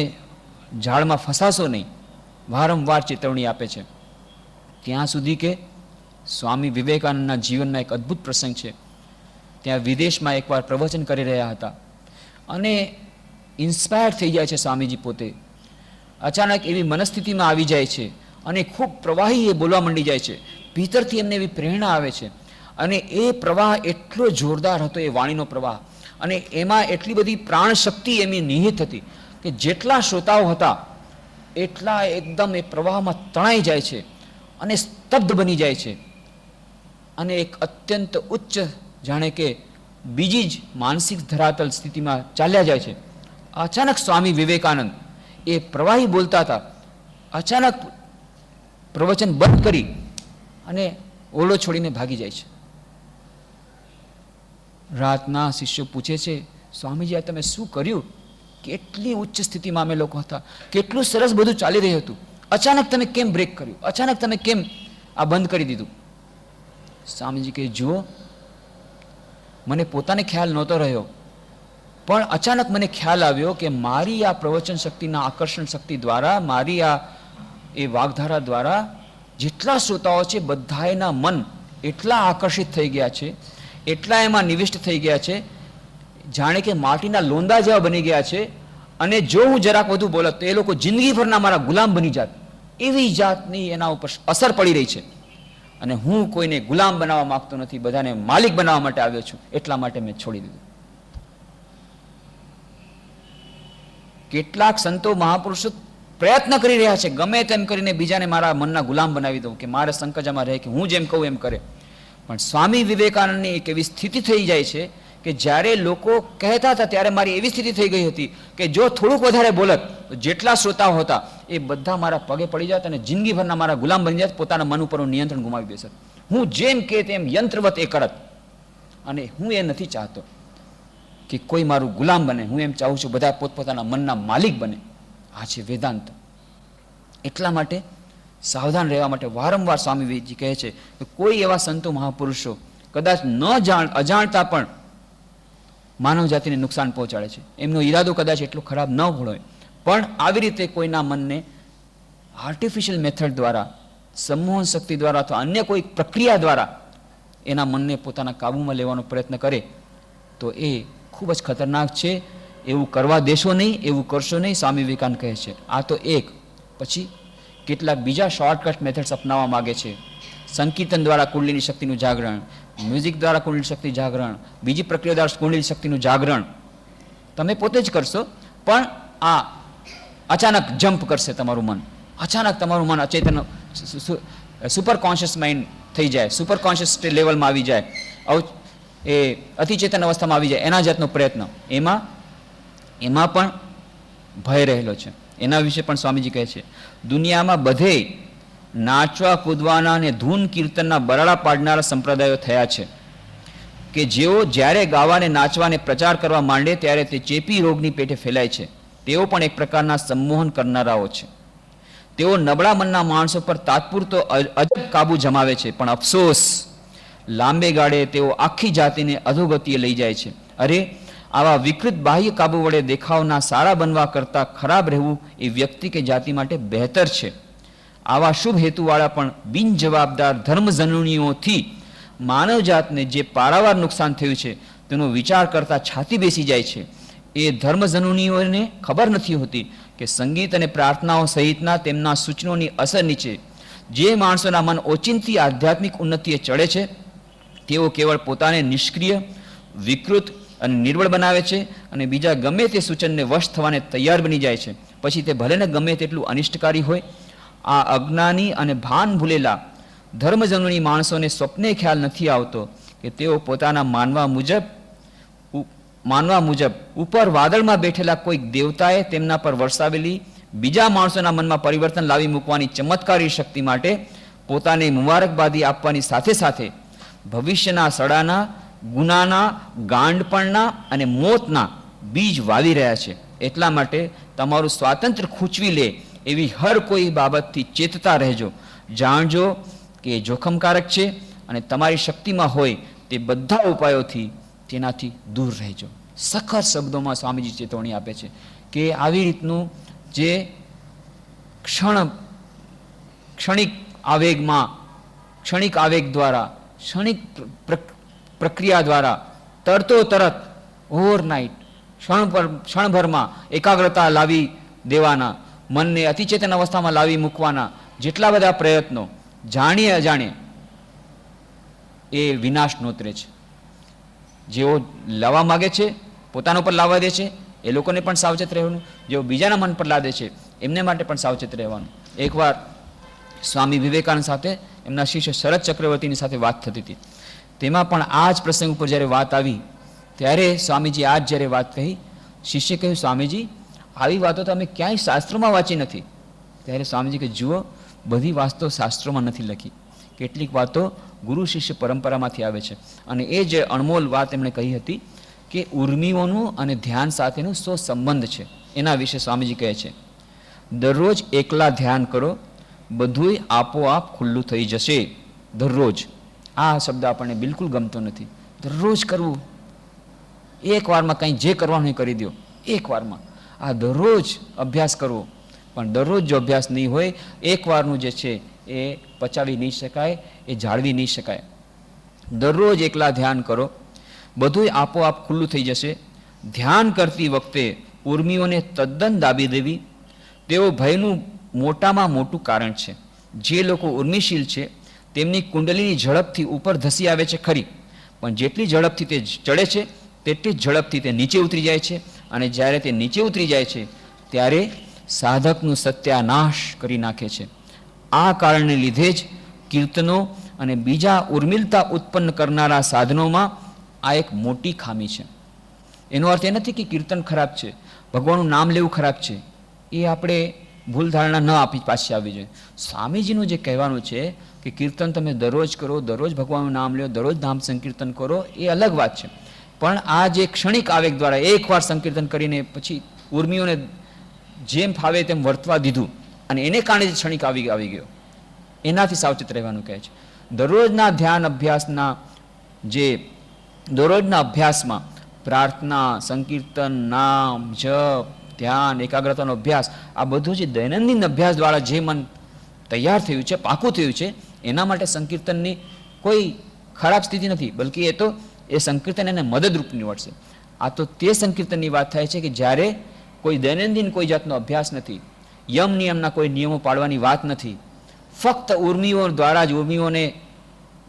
ઝાડમાં ફસાશો નહીં. વારંવાર ચેતવણી આપે છે. ત્યાં સુધી કે સ્વામી વિવેકાનંદના જીવનમાં એક અદ્ભુત પ્રસંગ છે. ત્યાં વિદેશમાં એકવાર પ્રવચન કરી રહ્યા હતા અને ઇન્સ્પાયર થઈ જાય છે સ્વામીજી પોતે. અચાનક એવી મનસ્થિતિમાં આવી જાય છે અને ખૂબ પ્રવાહી એ બોલવા માંડી જાય છે. ભીતરથી એમને એવી પ્રેરણા આવે છે અને એ પ્રવાહ એટલો જોરદાર હતો, એ વાણીનો પ્રવાહ, અને એમાં એટલી બધી પ્રાણ શક્તિ એમની નિહિત હતી કે જેટલા શ્રોતાઓ હતા એટલા એકદમ એ પ્રવાહમાં તણાઈ જાય છે અને સ્તબ્ધ બની જાય છે અને એક અત્યંત ઉચ્ચ, જાણે કે બીજી જ માનસિક ધરાતલ સ્થિતિમાં ચાલ્યા જાય છે. અચાનક સ્વામી વિવેકાનંદ એ પ્રવાહી બોલતા હતા, અચાનક પ્રવચન બંધ કરી અને ઓરડો છોડીને ભાગી જાય છે. રાતના શિષ્યો પૂછે છે, સ્વામીજી આ તમે શું કર્યું? કેટલી ઉચ્ચ સ્થિતિમાં અમે લોકો હતા, કેટલું સરસ બધું ચાલી રહ્યું હતું, અચાનક તમે કેમ બ્રેક કર્યું? અચાનક તમે કેમ આ બંધ કરી દીધું? સ્વામીજી કહે, જુઓ, મને પોતાને ખ્યાલ નહોતો રહ્યો, પણ અચાનક મને ખ્યાલ આવ્યો કે મારી આ પ્રવચન શક્તિના આકર્ષણ શક્તિ દ્વારા, મારી આ એ વાગધારા દ્વારા જેટલા શ્રોતાઓ છે બધાના મન એટલા આકર્ષિત થઈ ગયા છે, એટલા એમાં નિવિષ્ટ થઈ ગયા છે, જાણે કે માટીના લોંદા જેવા બની ગયા છે. અને જો હું જરાક વધુ બોલત તો એ લોકો જિંદગીભરના મારા ગુલામ બની જાત, એવી જાતની એના ઉપર અસર પડી રહી છે. અને હું કોઈને ગુલામ બનાવવા માંગતો નથી, બધાને માલિક બનાવવા માટે આવ્યો છું, એટલા માટે મેં છોડી દીધું. કેટલાક સંતો મહાપુરુષો પ્રયત્ન કરી રહ્યા છે ગમે તેમ કરીને બીજાને મારા મનના ગુલામ બનાવી દઉં, કે મારે સંકજામાં રહે, કે હું જેમ કહું એમ કરે. પણ સ્વામી વિવેકાનંદની એક એવી સ્થિતિ થઈ જાય છે કે જ્યારે લોકો કહેતા હતા ત્યારે મારી એવી સ્થિતિ થઈ ગઈ હતી કે જો થોડુંક વધારે બોલત તો જેટલા શ્રોતાઓ હતા એ બધા મારા પગે પડી જાત અને જિંદગીભરના મારા ગુલામ બની જાત, પોતાના મન ઉપરનું નિયંત્રણ ગુમાવી બેસત. હું જેમ કે તેમ યંત્રવત એ કરત. અને હું એ નથી ચાહતો કે કોઈ મારું ગુલામ બને. હું એમ ચાહું છું બધા પોતપોતાના મનના માલિક બને. આ છે વેદાંત. એટલા માટે સાવધાન રહેવા માટે વારંવાર સ્વામી વિવેકજી કહે છે કે કોઈ એવા સંતો મહાપુરુષો કદાચ અજાણતા પણ માનવ જાતિને નુકસાન પહોંચાડે છે. એમનો ઈરાદો કદાચ એટલો ખરાબ ન હોય, પણ આવી રીતે કોઈના મનને આર્ટિફિશિયલ મેથડ દ્વારા, સંમોહન શક્તિ દ્વારા અથવા અન્ય કોઈ પ્રક્રિયા દ્વારા એના મનને પોતાના કાબૂમાં લેવાનો પ્રયત્ન કરે તો એ ખૂબ જ ખતરનાક છે. એવું કરવા દેશો નહીં, એવું કરશો નહીં, સ્વામી વિવેકાનંદ કહે છે. આ તો એક. પછી કેટલાક બીજા શોર્ટકટ મેથડ્સ અપનાવવા માગે છે. સંકીર્તન દ્વારા કુંડલીની શક્તિનું જાગરણ, મ્યુઝિક દ્વારા કુંડલી શક્તિ જાગરણ, બીજી પ્રક્રિયા દ્વારા કુંડલી શક્તિનું જાગરણ તમે પોતે જ કરશો, પણ આ અચાનક જમ્પ કરશે તમારું મન. અચાનક તમારું મન અચેતન સુપર કોન્શિયસ માઇન્ડ થઈ જાય, સુપર કોન્શિયસ લેવલમાં આવી જાય, એ અતિચેતન અવસ્થામાં આવી જાય. એના જાતનો પ્રયત્ન એમાં પણ ભય રહેલો છે. એના વિશે પણ સ્વામીજી કહે છે, દુનિયામાં બધે નાચવા કૂદવાના અને ધૂન કીર્તનના બરાડા પાડનારા સંપ્રદાયો થયા છે કે જેઓ જ્યારે ગાવાને નાચવાને પ્રચાર કરવા માંડે ત્યારે તે ચેપી રોગની પેટે ફેલાય છે. તેઓ પણ એક પ્રકારના સંમોહન કરનારાઓ છે. તેઓ નબળા મનના માણસો પર તાત્પુરતો અજબ કાબુ જમાવે છે, પણ અફસોસ લાંબે ગાળે તેઓ આખી જાતિને અધોગતિએ લઈ જાય છે. અરે, આવા વિકૃત બાહ્ય કાબુ વડે દેખાવના સારા બનવા કરતાં ખરાબ રહેવું એ વ્યક્તિ કે જાતિ માટે બહેતર છે. આવા શુભ હેતુવાળા પણ બિનજવાબદાર ધર્મજનનીઓથી માનવજાતને જે પારાવાર નુકસાન થયું છે તેનો વિચાર કરતા છાતી બેસી જાય છે. એ ધર્મજનનીઓને ખબર નથી હોતી કે સંગીત અને પ્રાર્થનાઓ સહિતના તેમના સૂચનોની અસર નીચે જે માણસોના મન ઓચિંતી આધ્યાત્મિક ઉન્નતિએ ચડે છે તેઓ કેવળ પોતાને નિષ્ક્રિય, વિકૃત અને નિર્બળ બનાવે છે અને બીજા ગમે તે સૂચનને વશ થવાને તૈયાર બની જાય છે, પછી તે ભલે ને ગમે તેટલું અનિષ્ટકારી હોય. આ અજ્ઞાની અને ભાન ભૂલેલા ધર્મજનની માણસોને સ્વપ્ને ખ્યાલ નથી આવતો કે તેઓ પોતાના માનવા મુજબ ઉપર વાદળમાં બેઠેલા કોઈક દેવતાએ તેમના પર વરસાવેલી બીજા માણસોના મનમાં પરિવર્તન લાવી મૂકવાની ચમત્કારી શક્તિ માટે પોતાને મુબારકબાદી આપવાની સાથે સાથે ભવિષ્યના સડાના, ગુનાના, ગાંડપણના અને મોતના બીજ વાવી રહ્યા છે. એટલા માટે તમારું સ્વાતંત્ર્ય ખૂંચવી લે એવી હર કોઈ બાબતથી ચેતતા રહેજો. જાણજો કે એ જોખમકારક છે અને તમારી શક્તિમાં હોય તે બધા ઉપાયોથી તેનાથી દૂર રહેજો. સખત શબ્દોમાં સ્વામીજી ચેતવણી આપે છે કે આવી રીતનું જે ક્ષણિક આવેગ દ્વારા, ક્ષણિક પ્રક્રિયા દ્વારા તરતો તરત ઓવરનાઇટ ક્ષણભરમાં એકાગ્રતા લાવી દેવાના, મનને અતિચેતન અવસ્થામાં લાવી મૂકવાના જેટલા બધા પ્રયત્નો જાણીએ અજાણીએ એ વિનાશ નોતરે છે. જેઓ લાવવા માગે છે પોતાના ઉપર લાવવા દે છે એ લોકોને પણ સાવચેત રહેવાનું, જેઓ બીજાના મન પર લાદે છે એમને માટે પણ સાવચેત રહેવાનું. એકવાર સ્વામી વિવેકાનંદ સાથે એમના શિષ્ય શરદ ચક્રવર્તીની સાથે વાત થતી હતી. તેમાં પણ આ જ પ્રસંગ ઉપર જ્યારે વાત આવી ત્યારે સ્વામીજી આ જ જ્યારે વાત કહી, શિષ્ય કહ્યું, સ્વામીજી આવી વાતો તો અમે ક્યાંય શાસ્ત્રોમાં વાંચી નથી. ત્યારે સ્વામીજી કે જુઓ, બધી વાતો શાસ્ત્રોમાં નથી લખી, કેટલીક વાતો ગુરુ શિષ્ય પરંપરામાંથી આવે છે. અને એ જે અણમોલ વાત એમણે કહી હતી કે ઉર્મિઓનું અને ધ્યાન સાથેનું શું સંબંધ છે એના વિશે સ્વામીજી કહે છે. દરરોજ એકલા ધ્યાન કરો, બધુંય આપોઆપ ખુલ્લું થઈ જશે. દરરોજ, આ શબ્દ આપણને બિલકુલ ગમતો નથી. દરરોજ કરવું, એક વારમાં કંઈ જે કરવાનું એ કરી દો, એક વારમાં. આ દરરોજ અભ્યાસ કરવો, પણ દરરોજ જો અભ્યાસ નહીં હોય, એક વારનું જે છે એ પચાવી નહીં શકાય, એ જાળવી નહીં શકાય. દરરોજ એકલા ધ્યાન કરો, બધુંય આપોઆપ ખુલ્લું થઈ જશે. ધ્યાન કરતી વખતે ઉર્મિઓને તદ્દન દાબી દેવી, તેઓ ભયનું મોટામાં મોટું કારણ છે. જે લોકો ઉર્મિશીલ છે તેમની કુંડલીની ઝડપથી ઉપર ધસી આવે છે ખરી, પણ જેટલી ઝડપથી તે ચડે છે તેટલી ઝડપથી તે નીચે ઉતરી જાય છે, અને જ્યારે તે નીચે ઉતરી જાય છે ત્યારે સાધકનું સત્યાનાશ કરી નાખે છે. આ કારણને લીધે જ કીર્તનો અને બીજા ઉર્મિલતા ઉત્પન્ન કરનારા સાધનોમાં આ એક મોટી ખામી છે. એનો અર્થ એ નથી કે કીર્તન ખરાબ છે, ભગવાનનું નામ લેવું ખરાબ છે. એ આપણે ભૂલ ધારણા ન આપી પાછી આવી જોઈએ. સ્વામીજીનું જે કહેવાનું છે કે કીર્તન તમે દરરોજ કરો, દરરોજ ભગવાનનું નામ લો, દરરોજ નામ સંકીર્તન કરો, એ અલગ વાત છે. પણ આ જે ક્ષણિક આવેગ દ્વારા એકવાર સંકીર્તન કરીને પછી ઉર્મિઓને જેમ ફાવે તેમ વર્તવા દીધું, અને એને કારણે જે ક્ષણિક આવી ગયો, એનાથી સાવચેત રહેવાનું કહે છે. દરરોજના ધ્યાન અભ્યાસના જે દરરોજના અભ્યાસમાં પ્રાર્થના, સંકીર્તન, નામ, જપ, ધ્યાન, એકાગ્રતાનો અભ્યાસ, આ બધું જે દૈનંદિન અભ્યાસ દ્વારા જે મન તૈયાર થયું છે, પાકું થયું છે, એના માટે સંકીર્તનની કોઈ ખરાબ સ્થિતિ નથી, બલકે એ તો એ સંકીર્તન એને મદદરૂપ નીવડશે. આ તો તે સંકીર્તનની વાત થાય છે કે જ્યારે કોઈ દૈનંદિન કોઈ જાતનો અભ્યાસ નથી, યમ નિયમના કોઈ નિયમો પાડવાની વાત નથી, ફક્ત ઉર્મિઓ દ્વારા જ ઉર્મિઓને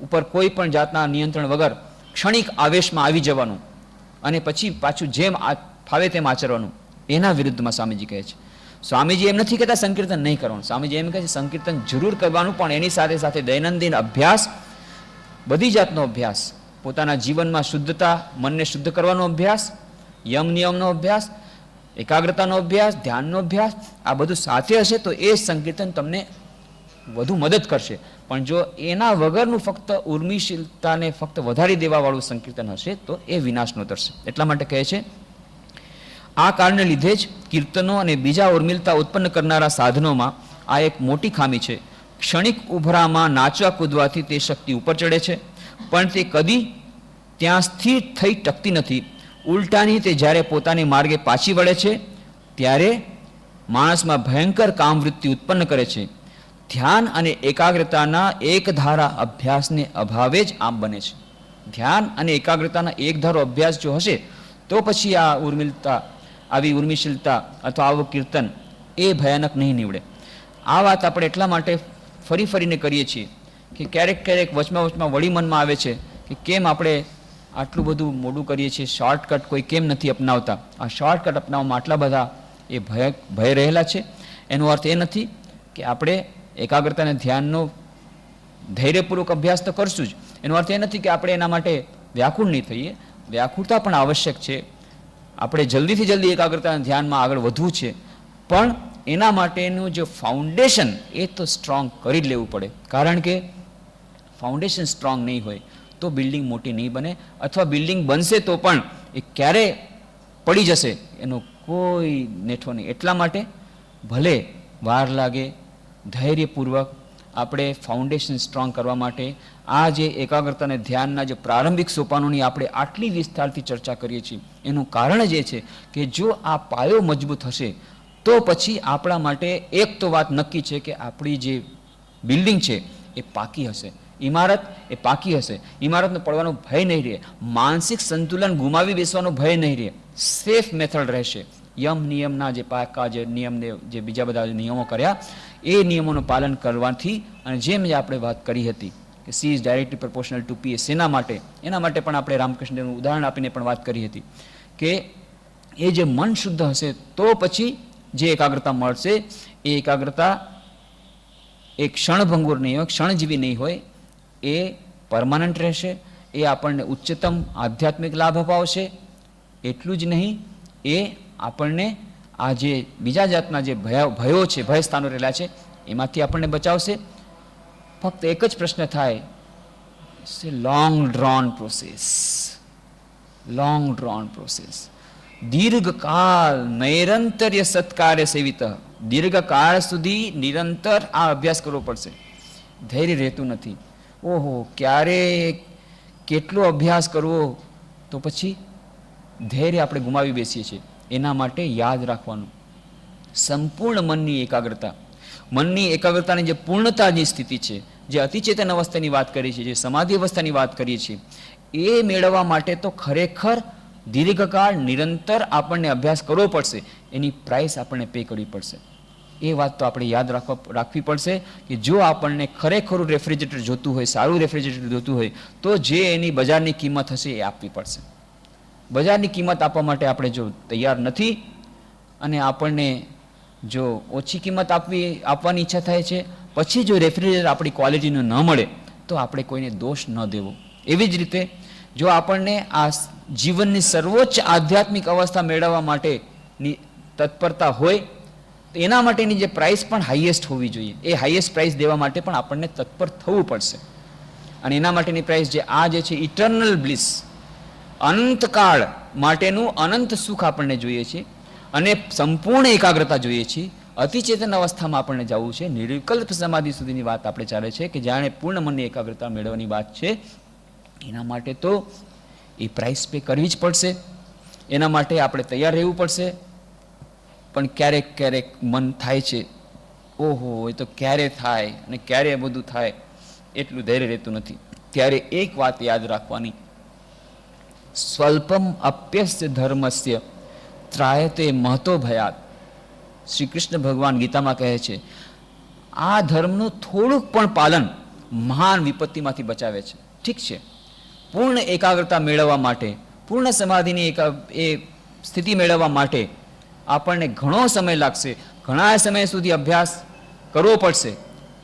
ઉપર કોઈ પણ જાતના નિયંત્રણ વગર ક્ષણિક આવેશમાં આવી જવાનું, અને પછી પાછું જેમ ફાવે તેમ આચરવાનું, એના વિરુદ્ધમાં સ્વામીજી કહે છે. સ્વામીજી એમ નથી કહેતા સંકીર્તન નહીં કરવાનું. સ્વામીજી એમ કહે છે સંકીર્તન જરૂર કરવાનું, પણ એની સાથે સાથે દૈનંદિન અભ્યાસ, બધી જાતનો અભ્યાસ, પોતાના જીવનમાં શુદ્ધતા, મનને શુદ્ધ કરવાનો અભ્યાસ, યમ નિયમનો અભ્યાસ, એકાગ્રતાનો અભ્યાસ, ધ્યાનનો અભ્યાસ, આ બધું સાથે હશે તો એ સંકીર્તન તમને વધુ મદદ કરશે. પણ જો એના વગરનું ફક્ત ઉર્મિશીલતાને ફક્ત વધારી દેવાવાળું સંકીર્તન હશે તો એ વિનાશનો તરશે. એટલા માટે કહે છે આ કારણને લીધે જ કીર્તનો અને બીજા ઉર્મિલતા ઉત્પન્ન કરનારા સાધનોમાં આ એક મોટી ખામી છે. ક્ષણિક ઉભરામાં નાચવા કૂદવાથી તે શક્તિ ઉપર ચડે છે, પણ તે કદી ત્યાં સ્થિર થઈ ટકતી નથી. ઉલટાની તે જ્યારે પોતાની માર્ગે પાછી વળે છે ત્યારે માણસમાં ભયંકર કામવૃત્તિ ઉત્પન્ન કરે છે. ધ્યાન અને એકાગ્રતાના એક ધારા અભ્યાસને અભાવે જ આમ બને છે. ધ્યાન અને એકાગ્રતાના એક ધારો અભ્યાસ જો હશે તો પછી આ ઉર્મિલતા, આવી ઉર્મિશીલતા અથવા આવું કીર્તન એ ભયાનક નહીં નીવડે. આ વાત આપણે એટલા માટે ફરી ફરીને કરીએ છીએ કે ક્યારેક ક્યારેક વચમાં વળી મનમાં આવે છે કે કેમ આપણે આટલું બધું મોડું કરીએ છીએ, શોર્ટકટ કોઈ કેમ નથી અપનાવતા. આ શોર્ટકટ અપનાવવામાં આટલા બધા એ ભય રહેલા છે. એનો અર્થ એ નથી કે આપણે એકાગ્રતા અને ધ્યાનનો ધૈર્યપૂર્વક અભ્યાસ તો કરશું જ. એનો અર્થ એ નથી કે આપણે એના માટે વ્યાકુળ નહીં થઈએ. વ્યાકુળતા પણ આવશ્યક છે. આપણે જલ્દીથી જલ્દી એકાગ્રતા અને ધ્યાનમાં આગળ વધવું છે, પણ એના માટેનું જે ફાઉન્ડેશન એ તો સ્ટ્રોંગ કરી જ લેવું પડે. કારણ કે ફાઉન્ડેશન સ્ટ્રોંગ નહીં હોય તો બિલ્ડિંગ મોટી નહીં બને, અથવા બિલ્ડિંગ બનશે તો પણ એ ક્યારે પડી જશે એનો કોઈ નેઠો નહીં. એટલા માટે ભલે વાર લાગે, ધૈર્યપૂર્વક આપણે ફાઉન્ડેશન સ્ટ્રોંગ કરવા માટે આ જે એકાગ્રતા અને ધ્યાનના જે પ્રારંભિક સોપાનોની આપણે આટલી વિસ્તારથી ચર્ચા કરીએ છીએ, એનું કારણ જ એ છે કે જો આ પાયો મજબૂત હશે તો પછી આપણા માટે એક તો વાત નક્કી છે કે આપણી જે બિલ્ડિંગ છે એ પાકી હશે, ઇમારત એ પાકી હશે. ઇમારતનો પડવાનો ભય નહીં રહે, માનસિક સંતુલન ગુમાવી બેસવાનો ભય નહીં રહે, સેફ મેથડ રહેશે. યમ નિયમના જે પાકા જે નિયમને જે બીજા બધા નિયમો કર્યા એ નિયમોનું પાલન કરવાથી, અને જેમ આપણે વાત કરી હતી કે C is directly proportional to P, એના માટે પણ આપણે રામકૃષ્ણનું ઉદાહરણ આપીને પણ વાત કરી હતી કે એ જે મન શુદ્ધ હશે તો પછી જે એકાગ્રતા મળશે એ એકાગ્રતા એ ક્ષણભંગુર નહીં હોય, ક્ષણજીવી નહીં હોય, એ પરમાનન્ટ રહેશે. એ આપણને ઉચ્ચતમ આધ્યાત્મિક લાભ અપાવશે. એટલું જ નહીં, એ આપણને આ જે બીજા જાતના જે ભયો છે, ભય સ્થાનો રહેલા છે, એમાંથી આપણને બચાવશે. ફક્ત એક જ પ્રશ્ન થાય, it's a long drawn process. Long drawn process. દીર્ઘકાળ નૈરંતર્ય સત્કાર્ય સેવિત, દીર્ઘકાળ સુધી નિરંતર આ અભ્યાસ કરવો પડશે. ધૈર્ય રહેતું નથી. ઓહો, ક્યારે કેટલો અભ્યાસ કરવો, તો પછી ધૈર્ય આપણે ગુમાવી બેસીએ છીએ. એના માટે યાદ રાખવાનું સંપૂર્ણ મનની એકાગ્રતા, મનની એકાગ્રતાની જે પૂર્ણતાની સ્થિતિ છે, જે અતિચેતન અવસ્થાની વાત કરીએ છીએ, જે સમાધિ અવસ્થાની વાત કરીએ છીએ, એ મેળવવા માટે તો ખરેખર દીર્ઘકાળ નિરંતર આપણને અભ્યાસ કરવો પડશે. એની પ્રાઇસ આપણને પે કરવી પડશે. એ વાત તો આપણે યાદ રાખવી પડશે કે જો આપણને ખરેખરું રેફ્રિજરેટર જોતું હોય, સારું રેફ્રિજરેટર જોતું હોય, તો જે એની બજારની કિંમત હશે એ આપવી પડશે. બજારની કિંમત આપવા માટે આપણે જો તૈયાર નથી અને આપણને જો ઓછી કિંમત આપવાની ઈચ્છા થાય છે, પછી જો રેફ્રિજરેટર આપણી ક્વોલિટીનું ન મળે તો આપણે કોઈને દોષ ન દેવો. એવી જ રીતે જો આપણને આ જીવનની સર્વોચ્ચ આધ્યાત્મિક અવસ્થા મેળવવા માટેની તત્પરતા હોય તો એના માટેની જે પ્રાઇસ પણ હાઈએસ્ટ હોવી જોઈએ. એ હાઈએસ્ટ પ્રાઇસ દેવા માટે પણ આપણને તત્પર થવું પડશે. અને એના માટેની પ્રાઇસ જે છે ઇટર્નલ બ્લિસ, અનંતકાળ માટેનું અનંત સુખ આપણને જોઈએ છે અને સંપૂર્ણ એકાગ્રતા જોઈએ છે. અતિચેતન અવસ્થામાં આપણને જવું છે. નિર્વિકલ્પ સમાધિ સુધીની વાત આપણે ચાલે છે કે જાણે પૂર્ણ મનની એકાગ્રતા મેળવવાની વાત છે. એના માટે તો એ પ્રાઇસ પે કરવી જ પડશે. એના માટે આપણે તૈયાર રહેવું પડશે. પણ ક્યારેક ક્યારેક મન થાય છે, ઓહો એ તો ક્યારે થાય અને ક્યારે બધું થાય, એટલું ધૈર્ય રહેતું નથી. ત્યારે એક વાત યાદ રાખવાની, સ્વલ્પમ અપ્યસ્ય ધર્મસ્ય ત્રાયતે મહતો ભયાત. શ્રી કૃષ્ણ ભગવાન ગીતામાં કહે છે, આ ધર્મનું થોડુંક પણ પાલન મહાન વિપત્તિમાંથી બચાવે છે. ઠીક છે, પૂર્ણ એકાગ્રતા મેળવવા માટે, પૂર્ણ સમાધિની એ સ્થિતિ મેળવવા માટે આપણને ઘણો સમય લાગશે, ઘણા સમય સુધી અભ્યાસ કરવો પડશે.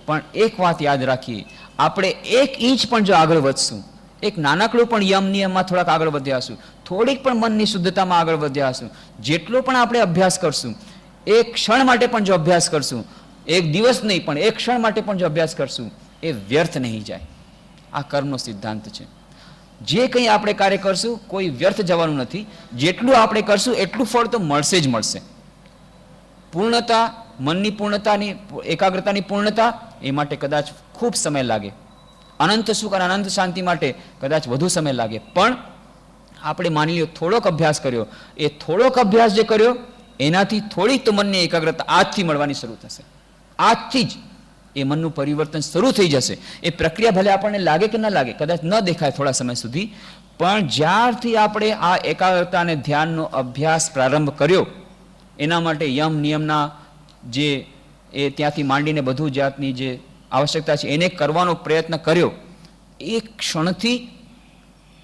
પણ એક વાત યાદ રાખીએ, આપણે 1 ઇંચ પણ જો આગળ વધશું, એક નાનકડું પણ યમ નિયમમાં થોડાક આગળ વધ્યા હશું, થોડીક પણ મનની શુદ્ધતામાં આગળ વધ્યા હશું, જેટલો પણ આપણે અભ્યાસ કરશું, એક ક્ષણ માટે પણ જો અભ્યાસ કરશું, એક દિવસ નહીં પણ એક ક્ષણ માટે પણ જો અભ્યાસ કરશું, એ વ્યર્થ નહીં જાય. આ કર્મનો સિદ્ધાંત છે. જે કંઈ આપણે કાર્ય કરશું કોઈ વ્યર્થ જવાનું નથી. જેટલું આપણે કરશું એટલું ફળ તો મળશે જ મળશે. પૂર્ણતા, મનની પૂર્ણતાની, એકાગ્રતાની પૂર્ણતા, એ માટે કદાચ ખૂબ સમય લાગે. અનંત સુખ અને અનંત શાંતિ માટે કદાચ વધુ સમય લાગે. પણ આપણે માની લો થોડોક અભ્યાસ કર્યો, એ થોડોક અભ્યાસ જે કર્યો એનાથી થોડીક તો મનની એકાગ્રતા આજથી મળવાની શરૂ થશે. આજથી જ એ મનનું પરિવર્તન શરૂ થઈ જશે. એ પ્રક્રિયા ભલે આપણને લાગે કે ન લાગે, કદાચ ન દેખાય થોડા સમય સુધી, પણ જ્યારથી આપણે આ એકાગ્રતા અને ધ્યાનનો અભ્યાસ પ્રારંભ કર્યો, એના માટે યમ નિયમના જે એ ત્યાંથી માંડીને બધું જાતની જે આવશ્યકતા છે એને કરવાનો પ્રયત્ન કર્યો, એ ક્ષણથી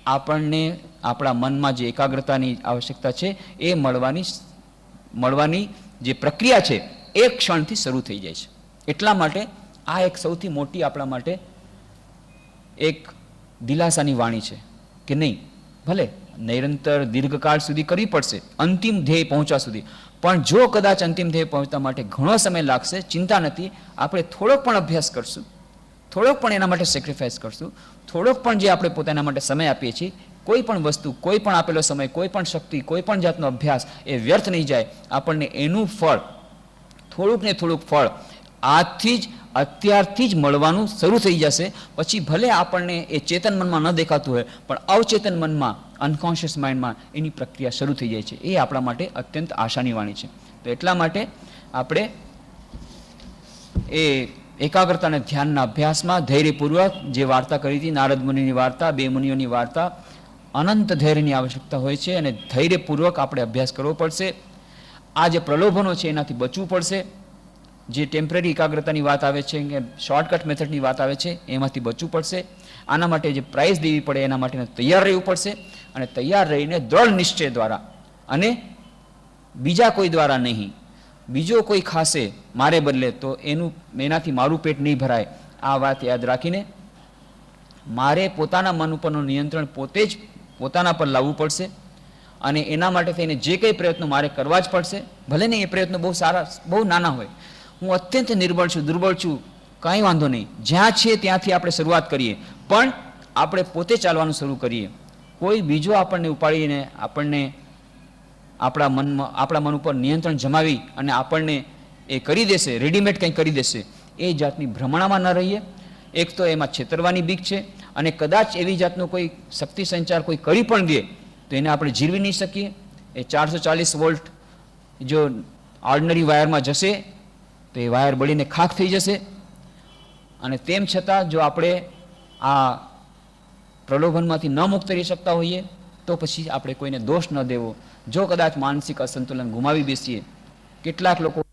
આપણને આપણા મનમાં જે એકાગ્રતાની આવશ્યકતા છે એ મળવાની જે પ્રક્રિયા છે એ ક્ષણથી શરૂ થઈ જાય છે. એટલા માટે આ એક સૌથી મોટી આપણા માટે એક દિલાસાની વાણી છે કે નહીં, ભલે નિરંતર દીર્ઘકાળ સુધી કરવી પડશે, અંતિમ ધ્યેય પહોંચવા સુધી, પણ જો કદાચ અંતિમ ધ્યેય પહોંચવા માટે ઘણો સમય લાગશે, ચિંતા નથી. આપણે થોડોક પણ અભ્યાસ કરશું, થોડોક પણ એના માટે સેક્રિફાઈસ કરશું, થોડોક પણ જે આપણે પોતાના માટે સમય આપીએ છીએ, કોઈ પણ વસ્તુ, કોઈ પણ આપેલો સમય, કોઈ પણ શક્તિ, કોઈ પણ જાતનો અભ્યાસ એ વ્યર્થ નહીં જાય. આપણને એનું ફળ, થોડુંક ને થોડુંક ફળ આજથી જ, અત્યારથી જ મળવાનું શરૂ થઈ જશે. પછી ભલે આપણને એ ચેતન મનમાં ન દેખાતું હોય, પણ અવચેતન મનમાં, અનકોન્શિયસ માઇન્ડમાં એની પ્રક્રિયા શરૂ થઈ જાય છે. એ આપણા માટે અત્યંત આશાની વાણી છે. તો એટલા માટે આપણે એ એકાગ્રતા અને ધ્યાનના અભ્યાસમાં ધૈર્યપૂર્વક જે વાર્તા કરી હતી, નારદ મુનિની વાર્તા, 2 મુનિઓની વાર્તા, અનંત ધૈર્યની આવશ્યકતા હોય છે અને ધૈર્યપૂર્વક આપણે અભ્યાસ કરવો પડશે. આ જે પ્રલોભનો છે એનાથી બચવું પડશે. જે ટેમ્પરરી એકાગ્રતાની વાત આવે છે કે શોર્ટકટ મેથડની વાત આવે છે, એમાંથી બચવું પડશે. આના માટે જે પ્રાઇઝ દેવી પડે એના માટે તૈયાર રહેવું પડશે. અને તૈયાર રહીને દ્રઢ નિશ્ચય દ્વારા, અને બીજા કોઈ દ્વારા નહીં, બીજો કોઈ ખાશે મારે બદલે તો એનાથી મારું પેટ નહીં ભરાય, આ વાત યાદ રાખીને મારે પોતાના મન ઉપરનું નિયંત્રણ પોતે જ પોતાના પર લાવવું પડશે. અને એના માટે થઈને જે કંઈ પ્રયત્નો મારે કરવા જ પડશે, ભલે ને એ પ્રયત્નો બહુ સારા, બહુ નાના હોય. હું અત્યંત નિર્બળ છું, દુર્બળ છું, કાંઈ વાંધો નહીં, જ્યાં છે ત્યાંથી આપણે શરૂઆત કરીએ, પણ આપણે પોતે ચાલવાનું શરૂ કરીએ. કોઈ બીજો આપણને ઉપાડીને આપણને આપણા મન ઉપર નિયંત્રણ જમાવી અને આપણને એ કરી દેશે, રેડીમેડ કંઈ કરી દેશે, એ જાતની ભ્રમણામાં ન રહીએ. એક તો એમાં છેતરવાની બીક છે, અને કદાચ એવી જાતનો કોઈ શક્તિ સંચાર કોઈ કરી પણ દે તો એને આપણે જીરવી નહીં શકીએ. એ 440 વોલ્ટ જો ઓર્ડિનરી વાયરમાં જશે તો એ વાયર બળીને ખાખ થઈ જશે. અને તેમ છતાં જો આપણે આ પ્રલોભનમાંથી ન મુક્ત રહી શકતા હોઈએ તો પછી આપણે કોઈને દોષ ન દેવો. જો કદાચ માનસિક અસંતુલન ગુમાવી બેસીએ, કેટલાક લોકો